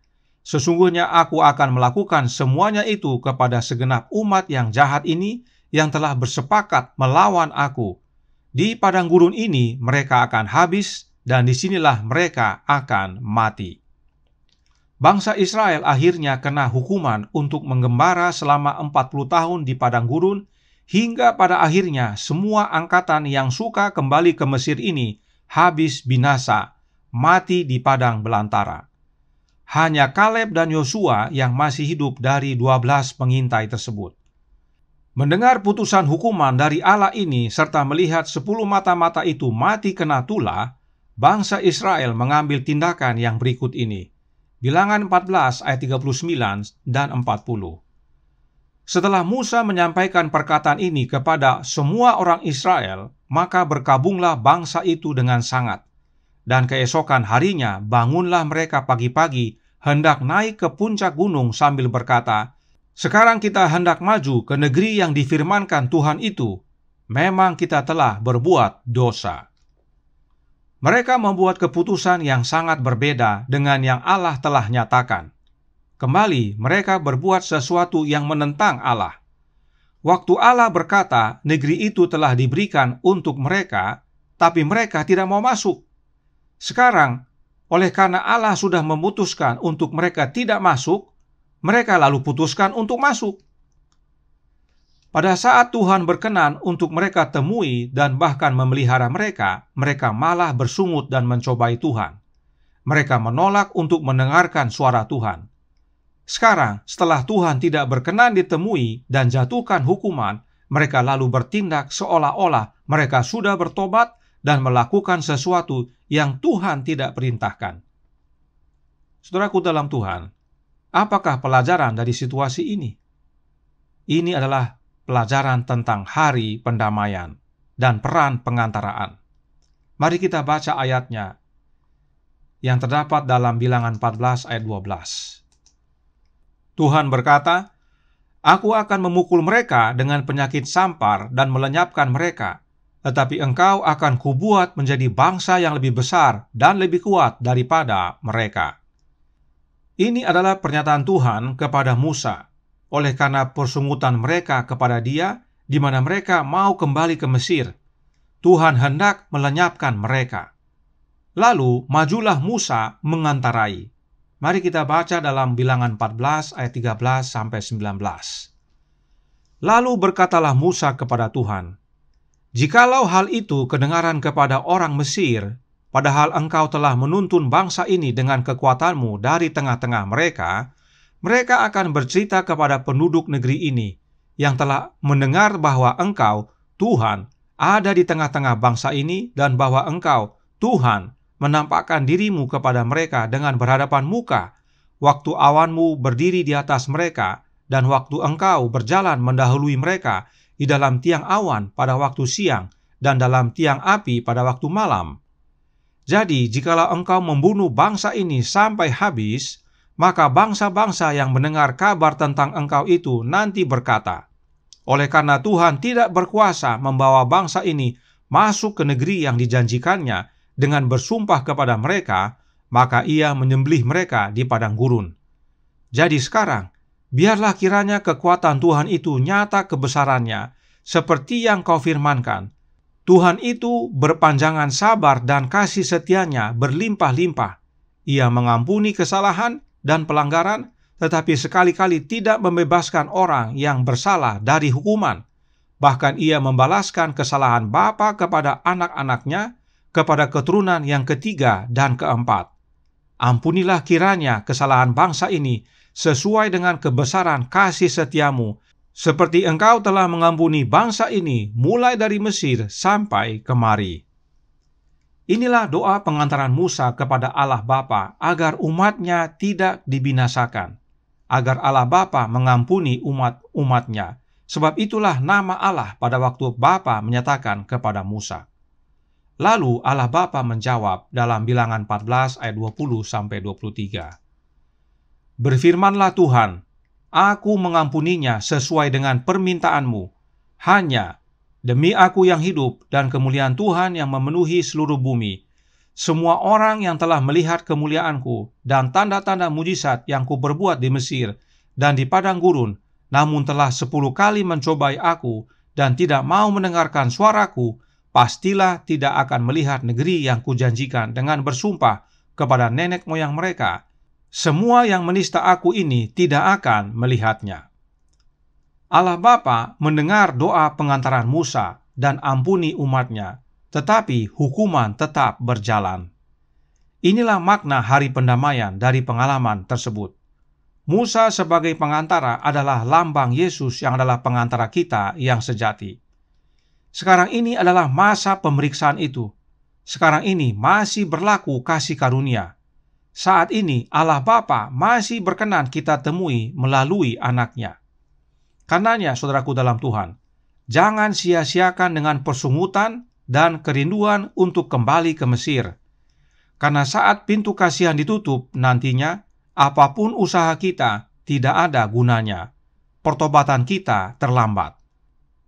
Sesungguhnya aku akan melakukan semuanya itu kepada segenap umat yang jahat ini yang telah bersepakat melawan aku. Di padang gurun ini mereka akan habis, dan disinilah mereka akan mati." Bangsa Israel akhirnya kena hukuman untuk menggembara selama 40 tahun di padang gurun, hingga pada akhirnya semua angkatan yang suka kembali ke Mesir ini habis binasa, mati di padang belantara. Hanya Kaleb dan Yosua yang masih hidup dari 12 pengintai tersebut. Mendengar putusan hukuman dari Allah ini serta melihat 10 mata-mata itu mati kena tulah, bangsa Israel mengambil tindakan yang berikut ini. Bilangan 14 ayat 39 dan 40. Setelah Musa menyampaikan perkataan ini kepada semua orang Israel, maka berkabunglah bangsa itu dengan sangat. Dan keesokan harinya bangunlah mereka pagi-pagi, hendak naik ke puncak gunung sambil berkata, "Sekarang kita hendak maju ke negeri yang difirmankan Tuhan itu. Memang kita telah berbuat dosa." Mereka membuat keputusan yang sangat berbeda dengan yang Allah telah nyatakan. Kembali, mereka berbuat sesuatu yang menentang Allah. Waktu Allah berkata negeri itu telah diberikan untuk mereka, tapi mereka tidak mau masuk. Sekarang, oleh karena Allah sudah memutuskan untuk mereka tidak masuk, mereka lalu putuskan untuk masuk. Pada saat Tuhan berkenan untuk mereka temui dan bahkan memelihara mereka, mereka malah bersungut dan mencobai Tuhan. Mereka menolak untuk mendengarkan suara Tuhan. Sekarang, setelah Tuhan tidak berkenan ditemui dan jatuhkan hukuman, mereka lalu bertindak seolah-olah mereka sudah bertobat dan melakukan sesuatu yang Tuhan tidak perintahkan. Saudaraku dalam Tuhan, apakah pelajaran dari situasi ini? Ini adalah pelajaran tentang hari pendamaian dan peran pengantaraan. Mari kita baca ayatnya yang terdapat dalam Bilangan 14 ayat 12. Tuhan berkata, "Aku akan memukul mereka dengan penyakit sampar dan melenyapkan mereka, tetapi engkau akan kubuat menjadi bangsa yang lebih besar dan lebih kuat daripada mereka." Ini adalah pernyataan Tuhan kepada Musa oleh karena persungutan mereka kepada Dia, di mana mereka mau kembali ke Mesir. Tuhan hendak melenyapkan mereka. Lalu majulah Musa mengantarai. Mari kita baca dalam Bilangan 14 ayat 13-19. Lalu berkatalah Musa kepada Tuhan, "Jikalau hal itu kedengaran kepada orang Mesir, padahal engkau telah menuntun bangsa ini dengan kekuatanmu dari tengah-tengah mereka, mereka akan bercerita kepada penduduk negeri ini yang telah mendengar bahwa engkau, Tuhan, ada di tengah-tengah bangsa ini dan bahwa engkau, Tuhan, menampakkan dirimu kepada mereka dengan berhadapan muka, waktu awanmu berdiri di atas mereka, dan waktu engkau berjalan mendahului mereka di dalam tiang awan pada waktu siang dan dalam tiang api pada waktu malam. Jadi, jikalau engkau membunuh bangsa ini sampai habis, maka bangsa-bangsa yang mendengar kabar tentang engkau itu nanti berkata, oleh karena Tuhan tidak berkuasa membawa bangsa ini masuk ke negeri yang dijanjikannya dengan bersumpah kepada mereka, maka ia menyembelih mereka di padang gurun. Jadi sekarang, biarlah kiranya kekuatan Tuhan itu nyata kebesarannya, seperti yang kau firmankan. Tuhan itu berpanjangan sabar dan kasih setianya berlimpah-limpah. Ia mengampuni kesalahan dan pelanggaran, tetapi sekali-kali tidak membebaskan orang yang bersalah dari hukuman. Bahkan ia membalaskan kesalahan bapa kepada anak-anaknya, kepada keturunan yang ketiga dan keempat. Ampunilah kiranya kesalahan bangsa ini sesuai dengan kebesaran kasih setiamu, seperti engkau telah mengampuni bangsa ini mulai dari Mesir sampai kemari. Inilah doa pengantaran Musa kepada Allah Bapa agar umatnya tidak dibinasakan, agar Allah Bapa mengampuni umat-umatnya. Sebab itulah nama Allah pada waktu Bapa menyatakan kepada Musa. Lalu Allah Bapa menjawab dalam Bilangan 14 ayat 20-23. Berfirmanlah Tuhan, aku mengampuninya sesuai dengan permintaanmu. Hanya demi aku yang hidup dan kemuliaan Tuhan yang memenuhi seluruh bumi. Semua orang yang telah melihat kemuliaanku dan tanda-tanda mujizat yang kuperbuat di Mesir dan di padang gurun, namun telah 10 kali mencobai aku dan tidak mau mendengarkan suaraku, pastilah tidak akan melihat negeri yang kujanjikan dengan bersumpah kepada nenek moyang mereka. Semua yang menista aku ini tidak akan melihatnya. Allah Bapa mendengar doa pengantaran Musa dan ampuni umatnya, tetapi hukuman tetap berjalan. Inilah makna hari pendamaian dari pengalaman tersebut. Musa sebagai pengantara adalah lambang Yesus yang adalah pengantara kita yang sejati. Sekarang ini adalah masa pemeriksaan itu. Sekarang ini masih berlaku kasih karunia. Saat ini Allah Bapa masih berkenan kita temui melalui anaknya. Karenanya, saudaraku dalam Tuhan, jangan sia-siakan dengan persungutan dan kerinduan untuk kembali ke Mesir. Karena saat pintu kasihan ditutup nantinya, apapun usaha kita tidak ada gunanya. Pertobatan kita terlambat.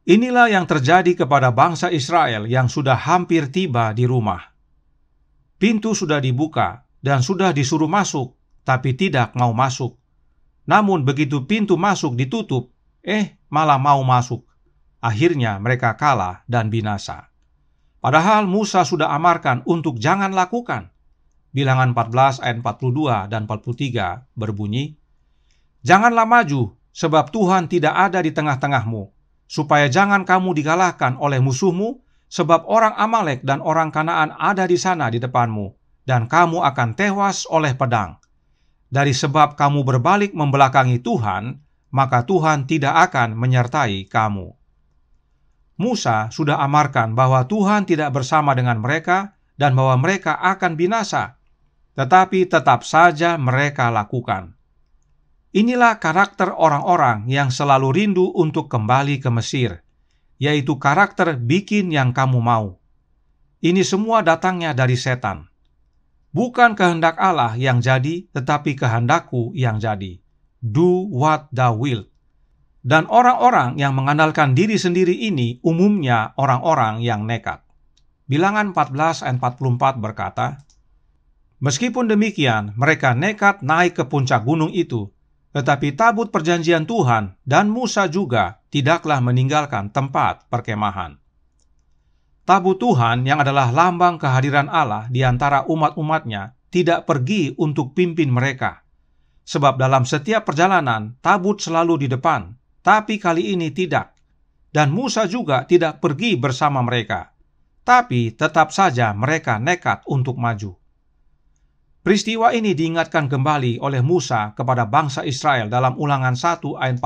Inilah yang terjadi kepada bangsa Israel yang sudah hampir tiba di rumah. Pintu sudah dibuka dan sudah disuruh masuk, tapi tidak mau masuk. Namun begitu pintu masuk ditutup, malah mau masuk. Akhirnya mereka kalah dan binasa. Padahal Musa sudah amarkan untuk jangan lakukan. Bilangan 14 ayat 42 dan 43 berbunyi, janganlah maju, sebab Tuhan tidak ada di tengah-tengahmu, supaya jangan kamu dikalahkan oleh musuhmu, sebab orang Amalek dan orang Kanaan ada di sana di depanmu, dan kamu akan tewas oleh pedang. Dari sebab kamu berbalik membelakangi Tuhan, maka Tuhan tidak akan menyertai kamu. Musa sudah amarkan bahwa Tuhan tidak bersama dengan mereka dan bahwa mereka akan binasa, tetapi tetap saja mereka lakukan. Inilah karakter orang-orang yang selalu rindu untuk kembali ke Mesir, yaitu karakter bikin yang kamu mau. Ini semua datangnya dari setan. Bukan kehendak Allah yang jadi, tetapi kehendakku yang jadi. Do what thou wilt. Dan orang-orang yang mengandalkan diri sendiri ini umumnya orang-orang yang nekat. Bilangan 14 ayat 44 berkata, meskipun demikian, mereka nekat naik ke puncak gunung itu, tetapi tabut perjanjian Tuhan dan Musa juga tidaklah meninggalkan tempat perkemahan. Tabut Tuhan yang adalah lambang kehadiran Allah di antara umat-umatnya tidak pergi untuk pimpin mereka. Sebab dalam setiap perjalanan, tabut selalu di depan, tapi kali ini tidak. Dan Musa juga tidak pergi bersama mereka, tapi tetap saja mereka nekat untuk maju. Peristiwa ini diingatkan kembali oleh Musa kepada bangsa Israel dalam Ulangan 1 ayat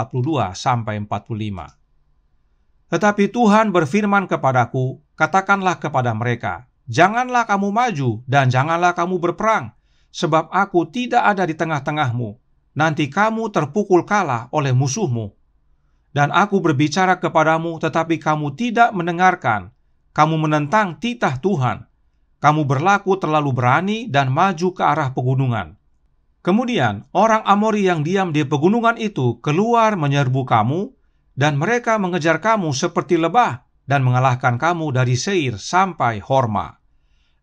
42-45. Tetapi Tuhan berfirman kepadaku, katakanlah kepada mereka, janganlah kamu maju dan janganlah kamu berperang, sebab aku tidak ada di tengah-tengahmu. Nanti kamu terpukul kalah oleh musuhmu. Dan aku berbicara kepadamu, tetapi kamu tidak mendengarkan. Kamu menentang titah Tuhan. Kamu berlaku terlalu berani dan maju ke arah pegunungan. Kemudian orang Amori yang diam di pegunungan itu keluar menyerbu kamu, dan mereka mengejar kamu seperti lebah dan mengalahkan kamu dari Seir sampai Horma.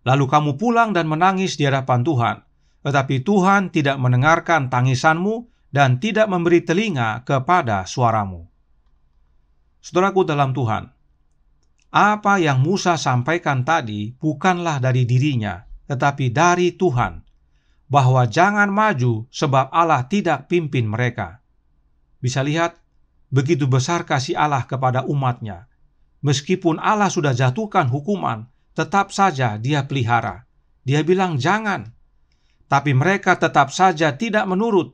Lalu kamu pulang dan menangis di hadapan Tuhan. Tetapi Tuhan tidak mendengarkan tangisanmu dan tidak memberi telinga kepada suaramu. Saudaraku dalam Tuhan, apa yang Musa sampaikan tadi bukanlah dari dirinya, tetapi dari Tuhan, bahwa jangan maju sebab Allah tidak pimpin mereka. Bisa lihat, begitu besar kasih Allah kepada umatnya. Meskipun Allah sudah jatuhkan hukuman, tetap saja Dia pelihara. Dia bilang jangan. Tapi mereka tetap saja tidak menurut.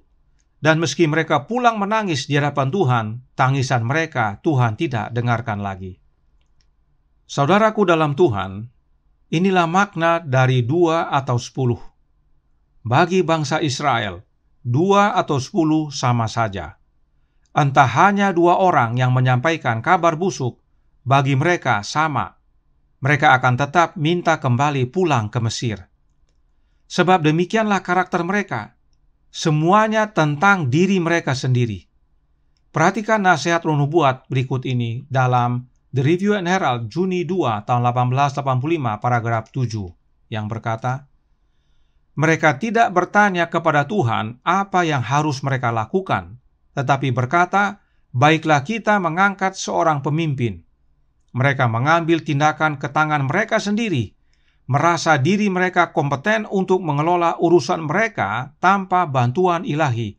Dan meski mereka pulang menangis di hadapan Tuhan, tangisan mereka Tuhan tidak dengarkan lagi. Saudaraku dalam Tuhan, inilah makna dari 2 atau 10. Bagi bangsa Israel, 2 atau 10 sama saja. Entah hanya 2 orang yang menyampaikan kabar busuk, bagi mereka sama. Mereka akan tetap minta kembali pulang ke Mesir. Sebab demikianlah karakter mereka. Semuanya tentang diri mereka sendiri. Perhatikan nasihat Roh Nubuat berikut ini dalam The Review and Herald Juni 2 tahun 1885 paragraf 7 yang berkata, mereka tidak bertanya kepada Tuhan apa yang harus mereka lakukan, tetapi berkata, baiklah kita mengangkat seorang pemimpin. Mereka mengambil tindakan ke tangan mereka sendiri, merasa diri mereka kompeten untuk mengelola urusan mereka tanpa bantuan ilahi.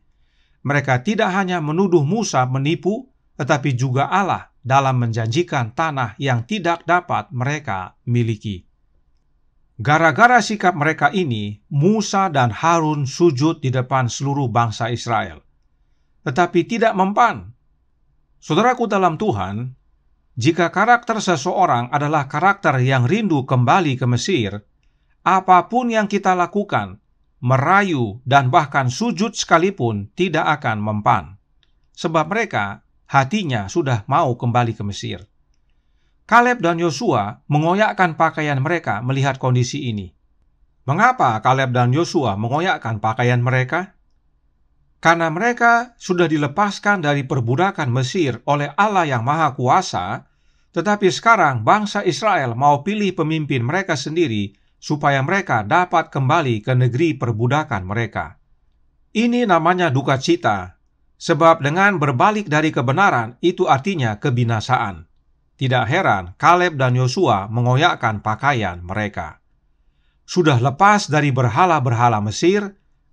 Mereka tidak hanya menuduh Musa menipu, tetapi juga Allah dalam menjanjikan tanah yang tidak dapat mereka miliki. Gara-gara sikap mereka ini, Musa dan Harun sujud di depan seluruh bangsa Israel. Tetapi tidak mempan. Saudaraku dalam Tuhan, jika karakter seseorang adalah karakter yang rindu kembali ke Mesir, apapun yang kita lakukan, merayu dan bahkan sujud sekalipun tidak akan mempan. Sebab mereka hatinya sudah mau kembali ke Mesir. Kaleb dan Yosua mengoyakkan pakaian mereka melihat kondisi ini. Mengapa Kaleb dan Yosua mengoyakkan pakaian mereka? Karena mereka sudah dilepaskan dari perbudakan Mesir oleh Allah yang Maha Kuasa, tetapi sekarang bangsa Israel mau pilih pemimpin mereka sendiri supaya mereka dapat kembali ke negeri perbudakan mereka. Ini namanya duka cita, sebab dengan berbalik dari kebenaran itu artinya kebinasaan. Tidak heran Kaleb dan Yosua mengoyakkan pakaian mereka. Sudah lepas dari berhala-berhala Mesir,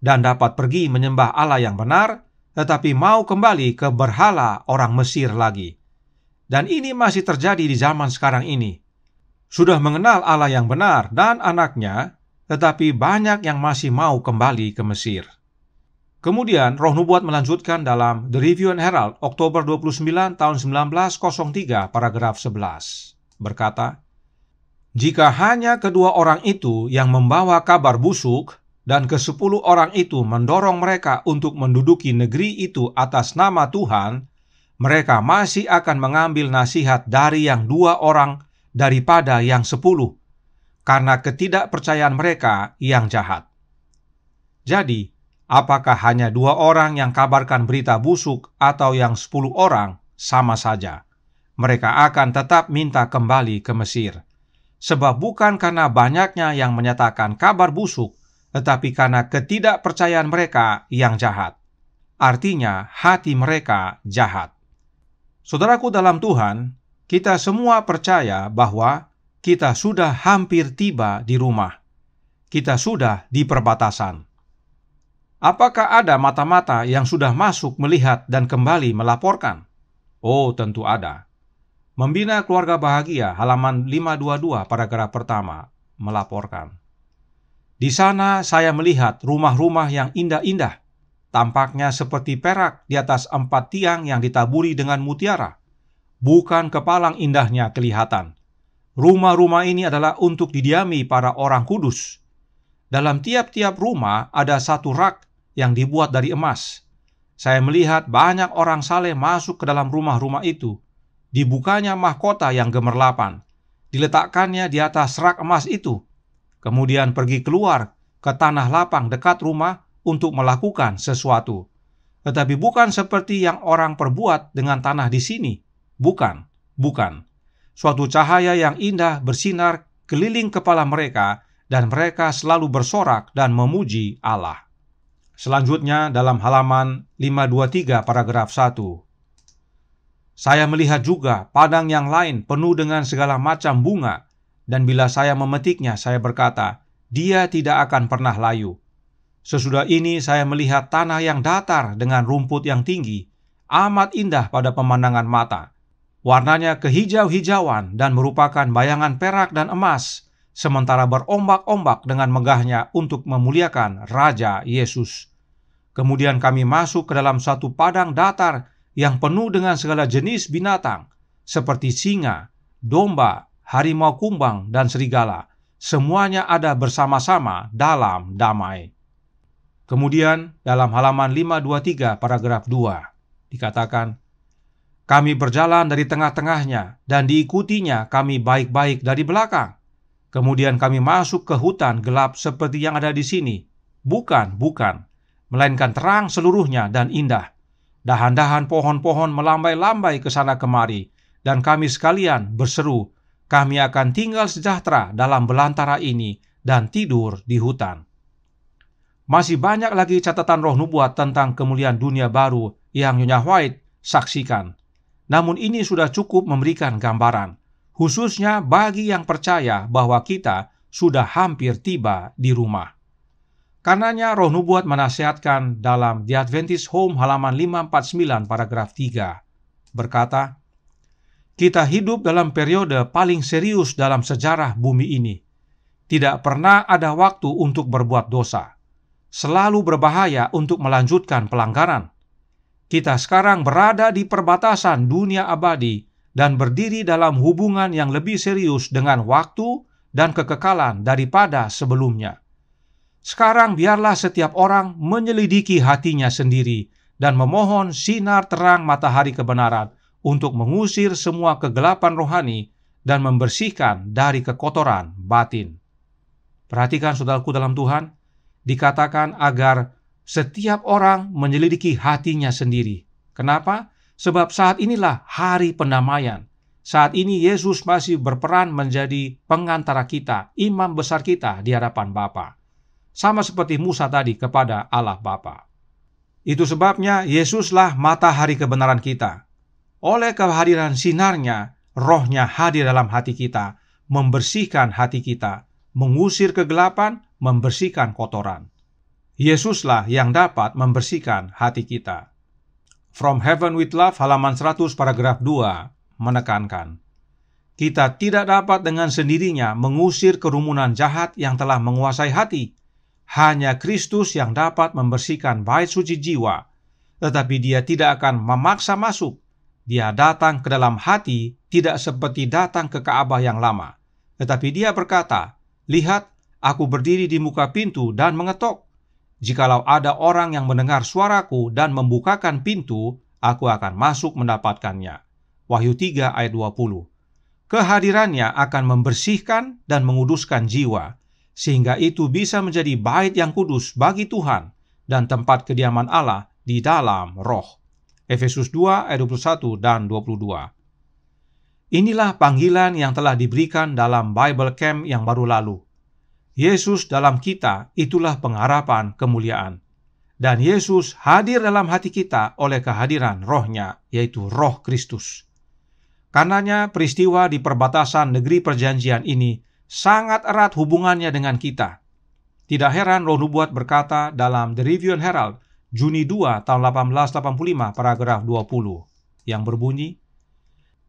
dan dapat pergi menyembah Allah yang benar, tetapi mau kembali ke berhala orang Mesir lagi. Dan ini masih terjadi di zaman sekarang ini. Sudah mengenal Allah yang benar dan anaknya, tetapi banyak yang masih mau kembali ke Mesir. Kemudian Roh Nubuat melanjutkan dalam The Review and Herald Oktober 29 tahun 1903 paragraf 11. Berkata, jika hanya kedua orang itu yang membawa kabar busuk, dan ke-10 orang itu mendorong mereka untuk menduduki negeri itu atas nama Tuhan, mereka masih akan mengambil nasihat dari yang 2 orang daripada yang 10, karena ketidakpercayaan mereka yang jahat. Jadi, apakah hanya 2 orang yang kabarkan berita busuk atau yang 10 orang, sama saja. Mereka akan tetap minta kembali ke Mesir. Sebab bukan karena banyaknya yang menyatakan kabar busuk, tetapi karena ketidakpercayaan mereka yang jahat. Artinya, hati mereka jahat. Saudaraku dalam Tuhan, kita semua percaya bahwa kita sudah hampir tiba di rumah. Kita sudah di perbatasan. Apakah ada mata-mata yang sudah masuk melihat dan kembali melaporkan? Oh, tentu ada. Membina Keluarga Bahagia, halaman 522, paragraf pertama, melaporkan. Di sana saya melihat rumah-rumah yang indah-indah, tampaknya seperti perak di atas 4 tiang yang ditaburi dengan mutiara. Bukan kepalang indahnya kelihatan. Rumah-rumah ini adalah untuk didiami para orang kudus. Dalam tiap-tiap rumah ada satu rak yang dibuat dari emas. Saya melihat banyak orang saleh masuk ke dalam rumah-rumah itu. Dibukanya mahkota yang gemerlapan, diletakkannya di atas rak emas itu, kemudian pergi keluar ke tanah lapang dekat rumah untuk melakukan sesuatu. Tetapi bukan seperti yang orang perbuat dengan tanah di sini. Bukan. Suatu cahaya yang indah bersinar keliling kepala mereka, dan mereka selalu bersorak dan memuji Allah. Selanjutnya dalam halaman 523 paragraf 1. Saya melihat juga padang yang lain penuh dengan segala macam bunga, dan bila saya memetiknya, saya berkata, dia tidak akan pernah layu. Sesudah ini saya melihat tanah yang datar dengan rumput yang tinggi, amat indah pada pemandangan mata. Warnanya kehijau-hijauan dan merupakan bayangan perak dan emas, sementara berombak-ombak dengan megahnya untuk memuliakan Raja Yesus. Kemudian kami masuk ke dalam satu padang datar yang penuh dengan segala jenis binatang, seperti singa, domba, harimau kumbang, dan serigala. Semuanya ada bersama-sama dalam damai. Kemudian dalam halaman 523 paragraf 2 dikatakan, kami berjalan dari tengah-tengahnya, dan diikutinya kami baik-baik dari belakang. Kemudian kami masuk ke hutan gelap seperti yang ada di sini. Bukan, melainkan terang seluruhnya dan indah. Dahan-dahan pohon-pohon melambai-lambai ke sana kemari, dan kami sekalian berseru, kami akan tinggal sejahtera dalam belantara ini dan tidur di hutan. Masih banyak lagi catatan roh nubuat tentang kemuliaan dunia baru yang Nyonya White saksikan. Namun ini sudah cukup memberikan gambaran, khususnya bagi yang percaya bahwa kita sudah hampir tiba di rumah. Karenanya roh nubuat menasihatkan dalam The Adventist Home halaman 549 paragraf 3 berkata, kita hidup dalam periode paling serius dalam sejarah bumi ini. Tidak pernah ada waktu untuk berbuat dosa. Selalu berbahaya untuk melanjutkan pelanggaran. Kita sekarang berada di perbatasan dunia abadi dan berdiri dalam hubungan yang lebih serius dengan waktu dan kekekalan daripada sebelumnya. Sekarang biarlah setiap orang menyelidiki hatinya sendiri dan memohon sinar terang matahari kebenaran untuk mengusir semua kegelapan rohani dan membersihkan dari kekotoran batin. Perhatikan saudaraku dalam Tuhan, dikatakan agar setiap orang menyelidiki hatinya sendiri. Kenapa? Sebab saat inilah hari pendamaian. Saat ini Yesus masih berperan menjadi pengantara kita, imam besar kita di hadapan Bapa. Sama seperti Musa tadi kepada Allah Bapa. Itu sebabnya Yesuslah matahari kebenaran kita. Oleh kehadiran sinarnya, rohnya hadir dalam hati kita, membersihkan hati kita, mengusir kegelapan, membersihkan kotoran. Yesuslah yang dapat membersihkan hati kita. From Heaven with Love halaman 100 paragraf 2 menekankan, kita tidak dapat dengan sendirinya mengusir kerumunan jahat yang telah menguasai hati. Hanya Kristus yang dapat membersihkan bait suci jiwa, tetapi dia tidak akan memaksa masuk. Dia datang ke dalam hati tidak seperti datang ke Ka'bah yang lama, tetapi dia berkata, lihat, aku berdiri di muka pintu dan mengetok. Jikalau ada orang yang mendengar suaraku dan membukakan pintu, aku akan masuk mendapatkannya. Wahyu 3 ayat 20. Kehadirannya akan membersihkan dan menguduskan jiwa, sehingga itu bisa menjadi bait yang kudus bagi Tuhan dan tempat kediaman Allah di dalam roh. Efesus 2 ayat 21 dan 22. Inilah panggilan yang telah diberikan dalam Bible Camp yang baru lalu. Yesus dalam kita, itulah pengharapan kemuliaan. Dan Yesus hadir dalam hati kita oleh kehadiran rohnya, yaitu roh Kristus. Karenanya peristiwa di perbatasan negeri perjanjian ini sangat erat hubungannya dengan kita. Tidak heran roh nubuat berkata dalam The Review and Herald, Juni 2 tahun 1885, paragraf 20. yang berbunyi,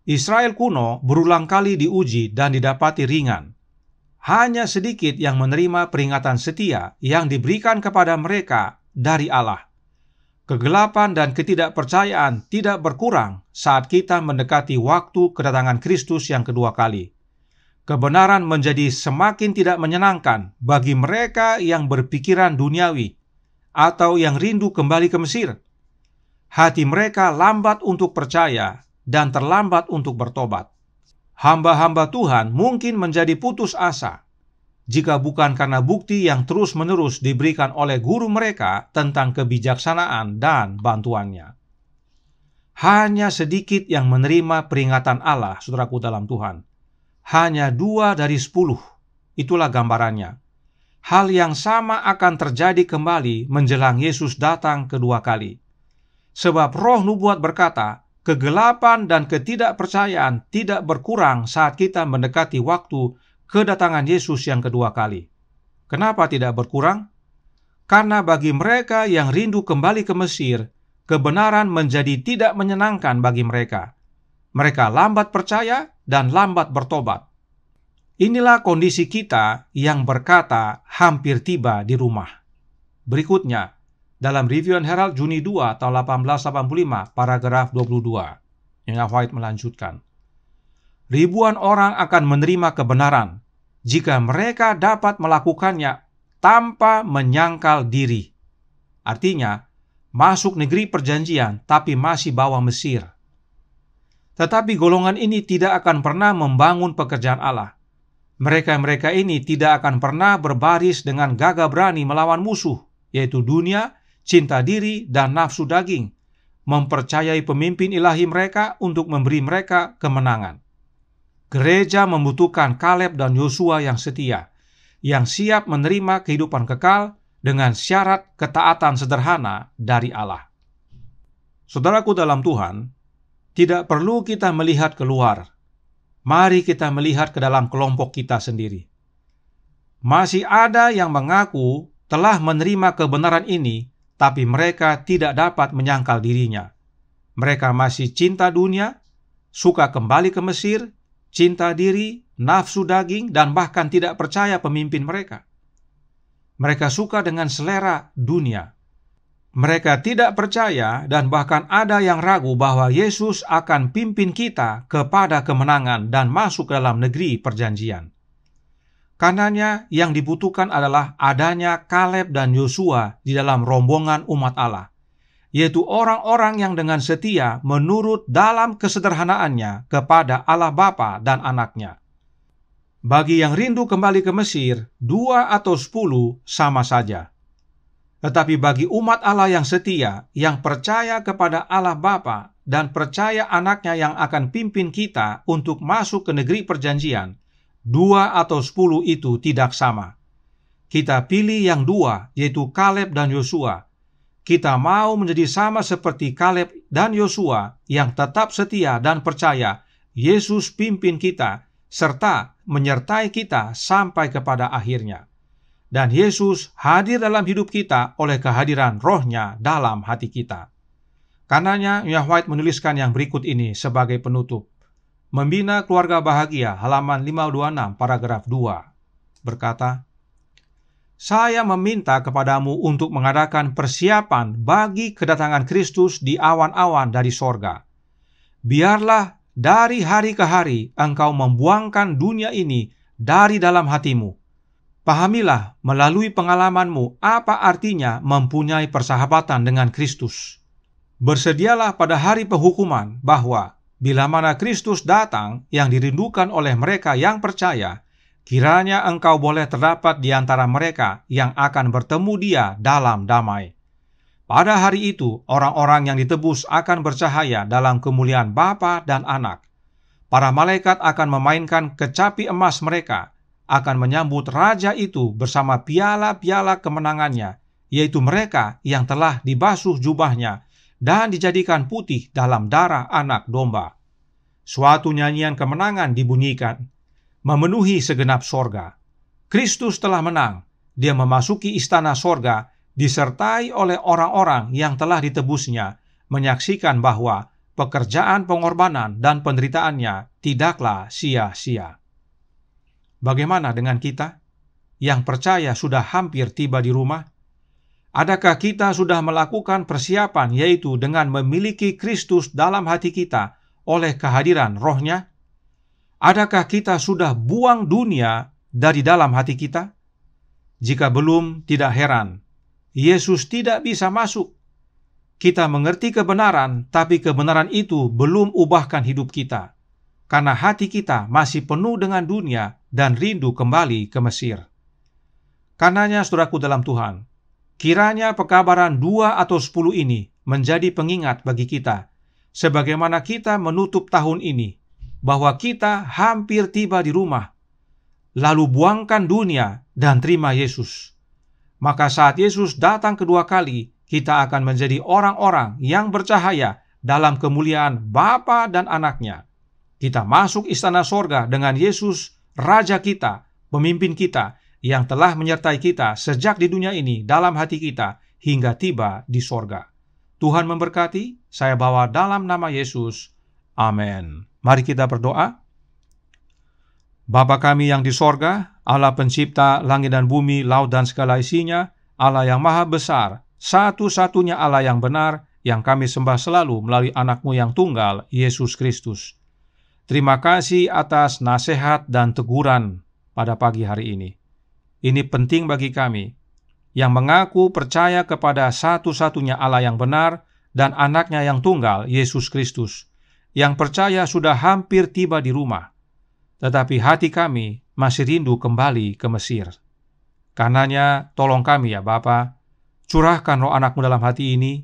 Israel kuno berulang kali diuji dan didapati ringan. Hanya sedikit yang menerima peringatan setia yang diberikan kepada mereka dari Allah. Kegelapan dan ketidakpercayaan tidak berkurang saat kita mendekati waktu kedatangan Kristus yang kedua kali. Kebenaran menjadi semakin tidak menyenangkan bagi mereka yang berpikiran duniawi atau yang rindu kembali ke Mesir. Hati mereka lambat untuk percaya dan terlambat untuk bertobat. Hamba-hamba Tuhan mungkin menjadi putus asa jika bukan karena bukti yang terus-menerus diberikan oleh guru mereka tentang kebijaksanaan dan bantuannya. Hanya sedikit yang menerima peringatan Allah, saudaraku dalam Tuhan. Hanya 2 dari 10. Itulah gambarannya. Hal yang sama akan terjadi kembali menjelang Yesus datang kedua kali. Sebab roh nubuat berkata, kegelapan dan ketidakpercayaan tidak berkurang saat kita mendekati waktu kedatangan Yesus yang kedua kali. Kenapa tidak berkurang? Karena bagi mereka yang rindu kembali ke Mesir, kebenaran menjadi tidak menyenangkan bagi mereka. Mereka lambat percaya dan lambat bertobat. Inilah kondisi kita yang berkata hampir tiba di rumah. Berikutnya, dalam Review and Herald Juni 2 tahun 1885, paragraf 22, Nyonya White melanjutkan, ribuan orang akan menerima kebenaran jika mereka dapat melakukannya tanpa menyangkal diri. Artinya, masuk negeri perjanjian tapi masih bawa Mesir. Tetapi golongan ini tidak akan pernah membangun pekerjaan Allah. Mereka-mereka ini tidak akan pernah berbaris dengan gagah berani melawan musuh, yaitu dunia, cinta diri, dan nafsu daging, mempercayai pemimpin ilahi mereka untuk memberi mereka kemenangan. Gereja membutuhkan Kaleb dan Yosua yang setia, yang siap menerima kehidupan kekal dengan syarat ketaatan sederhana dari Allah. Saudaraku dalam Tuhan, tidak perlu kita melihat keluar. Mari kita melihat ke dalam kelompok kita sendiri. Masih ada yang mengaku telah menerima kebenaran ini, tapi mereka tidak dapat menyangkal dirinya. Mereka masih cinta dunia, suka kembali ke Mesir, cinta diri, nafsu daging, dan bahkan tidak percaya pemimpin mereka. Mereka suka dengan selera dunia. Mereka tidak percaya dan bahkan ada yang ragu bahwa Yesus akan pimpin kita kepada kemenangan dan masuk ke dalam negeri perjanjian. Karenanya yang dibutuhkan adalah adanya Kaleb dan Yosua di dalam rombongan umat Allah, yaitu orang-orang yang dengan setia menurut dalam kesederhanaannya kepada Allah Bapa dan Anaknya. Bagi yang rindu kembali ke Mesir, 2 atau 10 sama saja. Tetapi bagi umat Allah yang setia, yang percaya kepada Allah Bapa dan percaya Anaknya yang akan pimpin kita untuk masuk ke negeri perjanjian, 2 atau 10 itu tidak sama. Kita pilih yang 2, yaitu Kaleb dan Yosua. Kita mau menjadi sama seperti Kaleb dan Yosua yang tetap setia dan percaya Yesus pimpin kita, serta menyertai kita sampai kepada akhirnya. Dan Yesus hadir dalam hidup kita oleh kehadiran Roh-Nya dalam hati kita. Karenanya, Nyonya White menuliskan yang berikut ini sebagai penutup. Membina Keluarga Bahagia, halaman 526, paragraf 2, berkata, saya meminta kepadamu untuk mengadakan persiapan bagi kedatangan Kristus di awan-awan dari sorga. Biarlah dari hari ke hari engkau membuangkan dunia ini dari dalam hatimu. Pahamilah melalui pengalamanmu apa artinya mempunyai persahabatan dengan Kristus. Bersedialah pada hari penghukuman bahwa bila mana Kristus datang yang dirindukan oleh mereka yang percaya, kiranya engkau boleh terdapat di antara mereka yang akan bertemu Dia dalam damai. Pada hari itu, orang-orang yang ditebus akan bercahaya dalam kemuliaan Bapa dan Anak. Para malaikat akan memainkan kecapi emas mereka, akan menyambut Raja itu bersama piala-piala kemenangannya, yaitu mereka yang telah dibasuh jubahnya dan dijadikan putih dalam darah Anak Domba. Suatu nyanyian kemenangan dibunyikan, memenuhi segenap sorga. Kristus telah menang. Dia memasuki istana sorga, disertai oleh orang-orang yang telah ditebusnya, menyaksikan bahwa pekerjaan pengorbanan dan penderitaannya tidaklah sia-sia. Bagaimana dengan kita yang percaya sudah hampir tiba di rumah? Adakah kita sudah melakukan persiapan, yaitu dengan memiliki Kristus dalam hati kita oleh kehadiran Roh-Nya? Adakah kita sudah buang dunia dari dalam hati kita? Jika belum, tidak heran, Yesus tidak bisa masuk. Kita mengerti kebenaran, tapi kebenaran itu belum ubahkan hidup kita, karena hati kita masih penuh dengan dunia dan rindu kembali ke Mesir. Karenanya, saudaraku dalam Tuhan, kiranya pekabaran 2 atau 10 ini menjadi pengingat bagi kita, sebagaimana kita menutup tahun ini, bahwa kita hampir tiba di rumah. Lalu buangkan dunia dan terima Yesus. Maka saat Yesus datang kedua kali, kita akan menjadi orang-orang yang bercahaya dalam kemuliaan Bapa dan Anak-Nya. Kita masuk istana sorga dengan Yesus, Raja kita, pemimpin kita, yang telah menyertai kita sejak di dunia ini dalam hati kita hingga tiba di sorga. Tuhan memberkati, saya bawa dalam nama Yesus. Amin. Mari kita berdoa. Bapa kami yang di sorga, Allah pencipta langit dan bumi, laut dan segala isinya, Allah yang maha besar, satu-satunya Allah yang benar, yang kami sembah selalu melalui Anak-Mu yang tunggal, Yesus Kristus. Terima kasih atas nasihat dan teguran pada pagi hari ini. Ini penting bagi kami, yang mengaku percaya kepada satu-satunya Allah yang benar dan Anak-Nya yang tunggal, Yesus Kristus, yang percaya sudah hampir tiba di rumah. Tetapi hati kami masih rindu kembali ke Mesir. Karenanya, tolong kami ya Bapa, curahkan roh Anak-Mu dalam hati ini.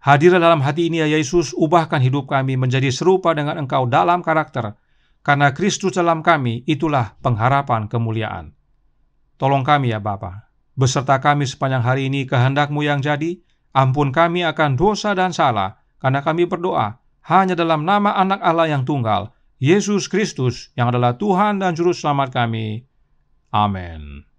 Hadirlah dalam hati ini ya Yesus, ubahkan hidup kami menjadi serupa dengan Engkau dalam karakter, karena Kristus dalam kami, itulah pengharapan kemuliaan. Tolong kami ya Bapa, beserta kami sepanjang hari ini kehendak-Mu yang jadi, ampun kami akan dosa dan salah, karena kami berdoa hanya dalam nama Anak Allah yang tunggal, Yesus Kristus, yang adalah Tuhan dan Juru Selamat kami. Amin.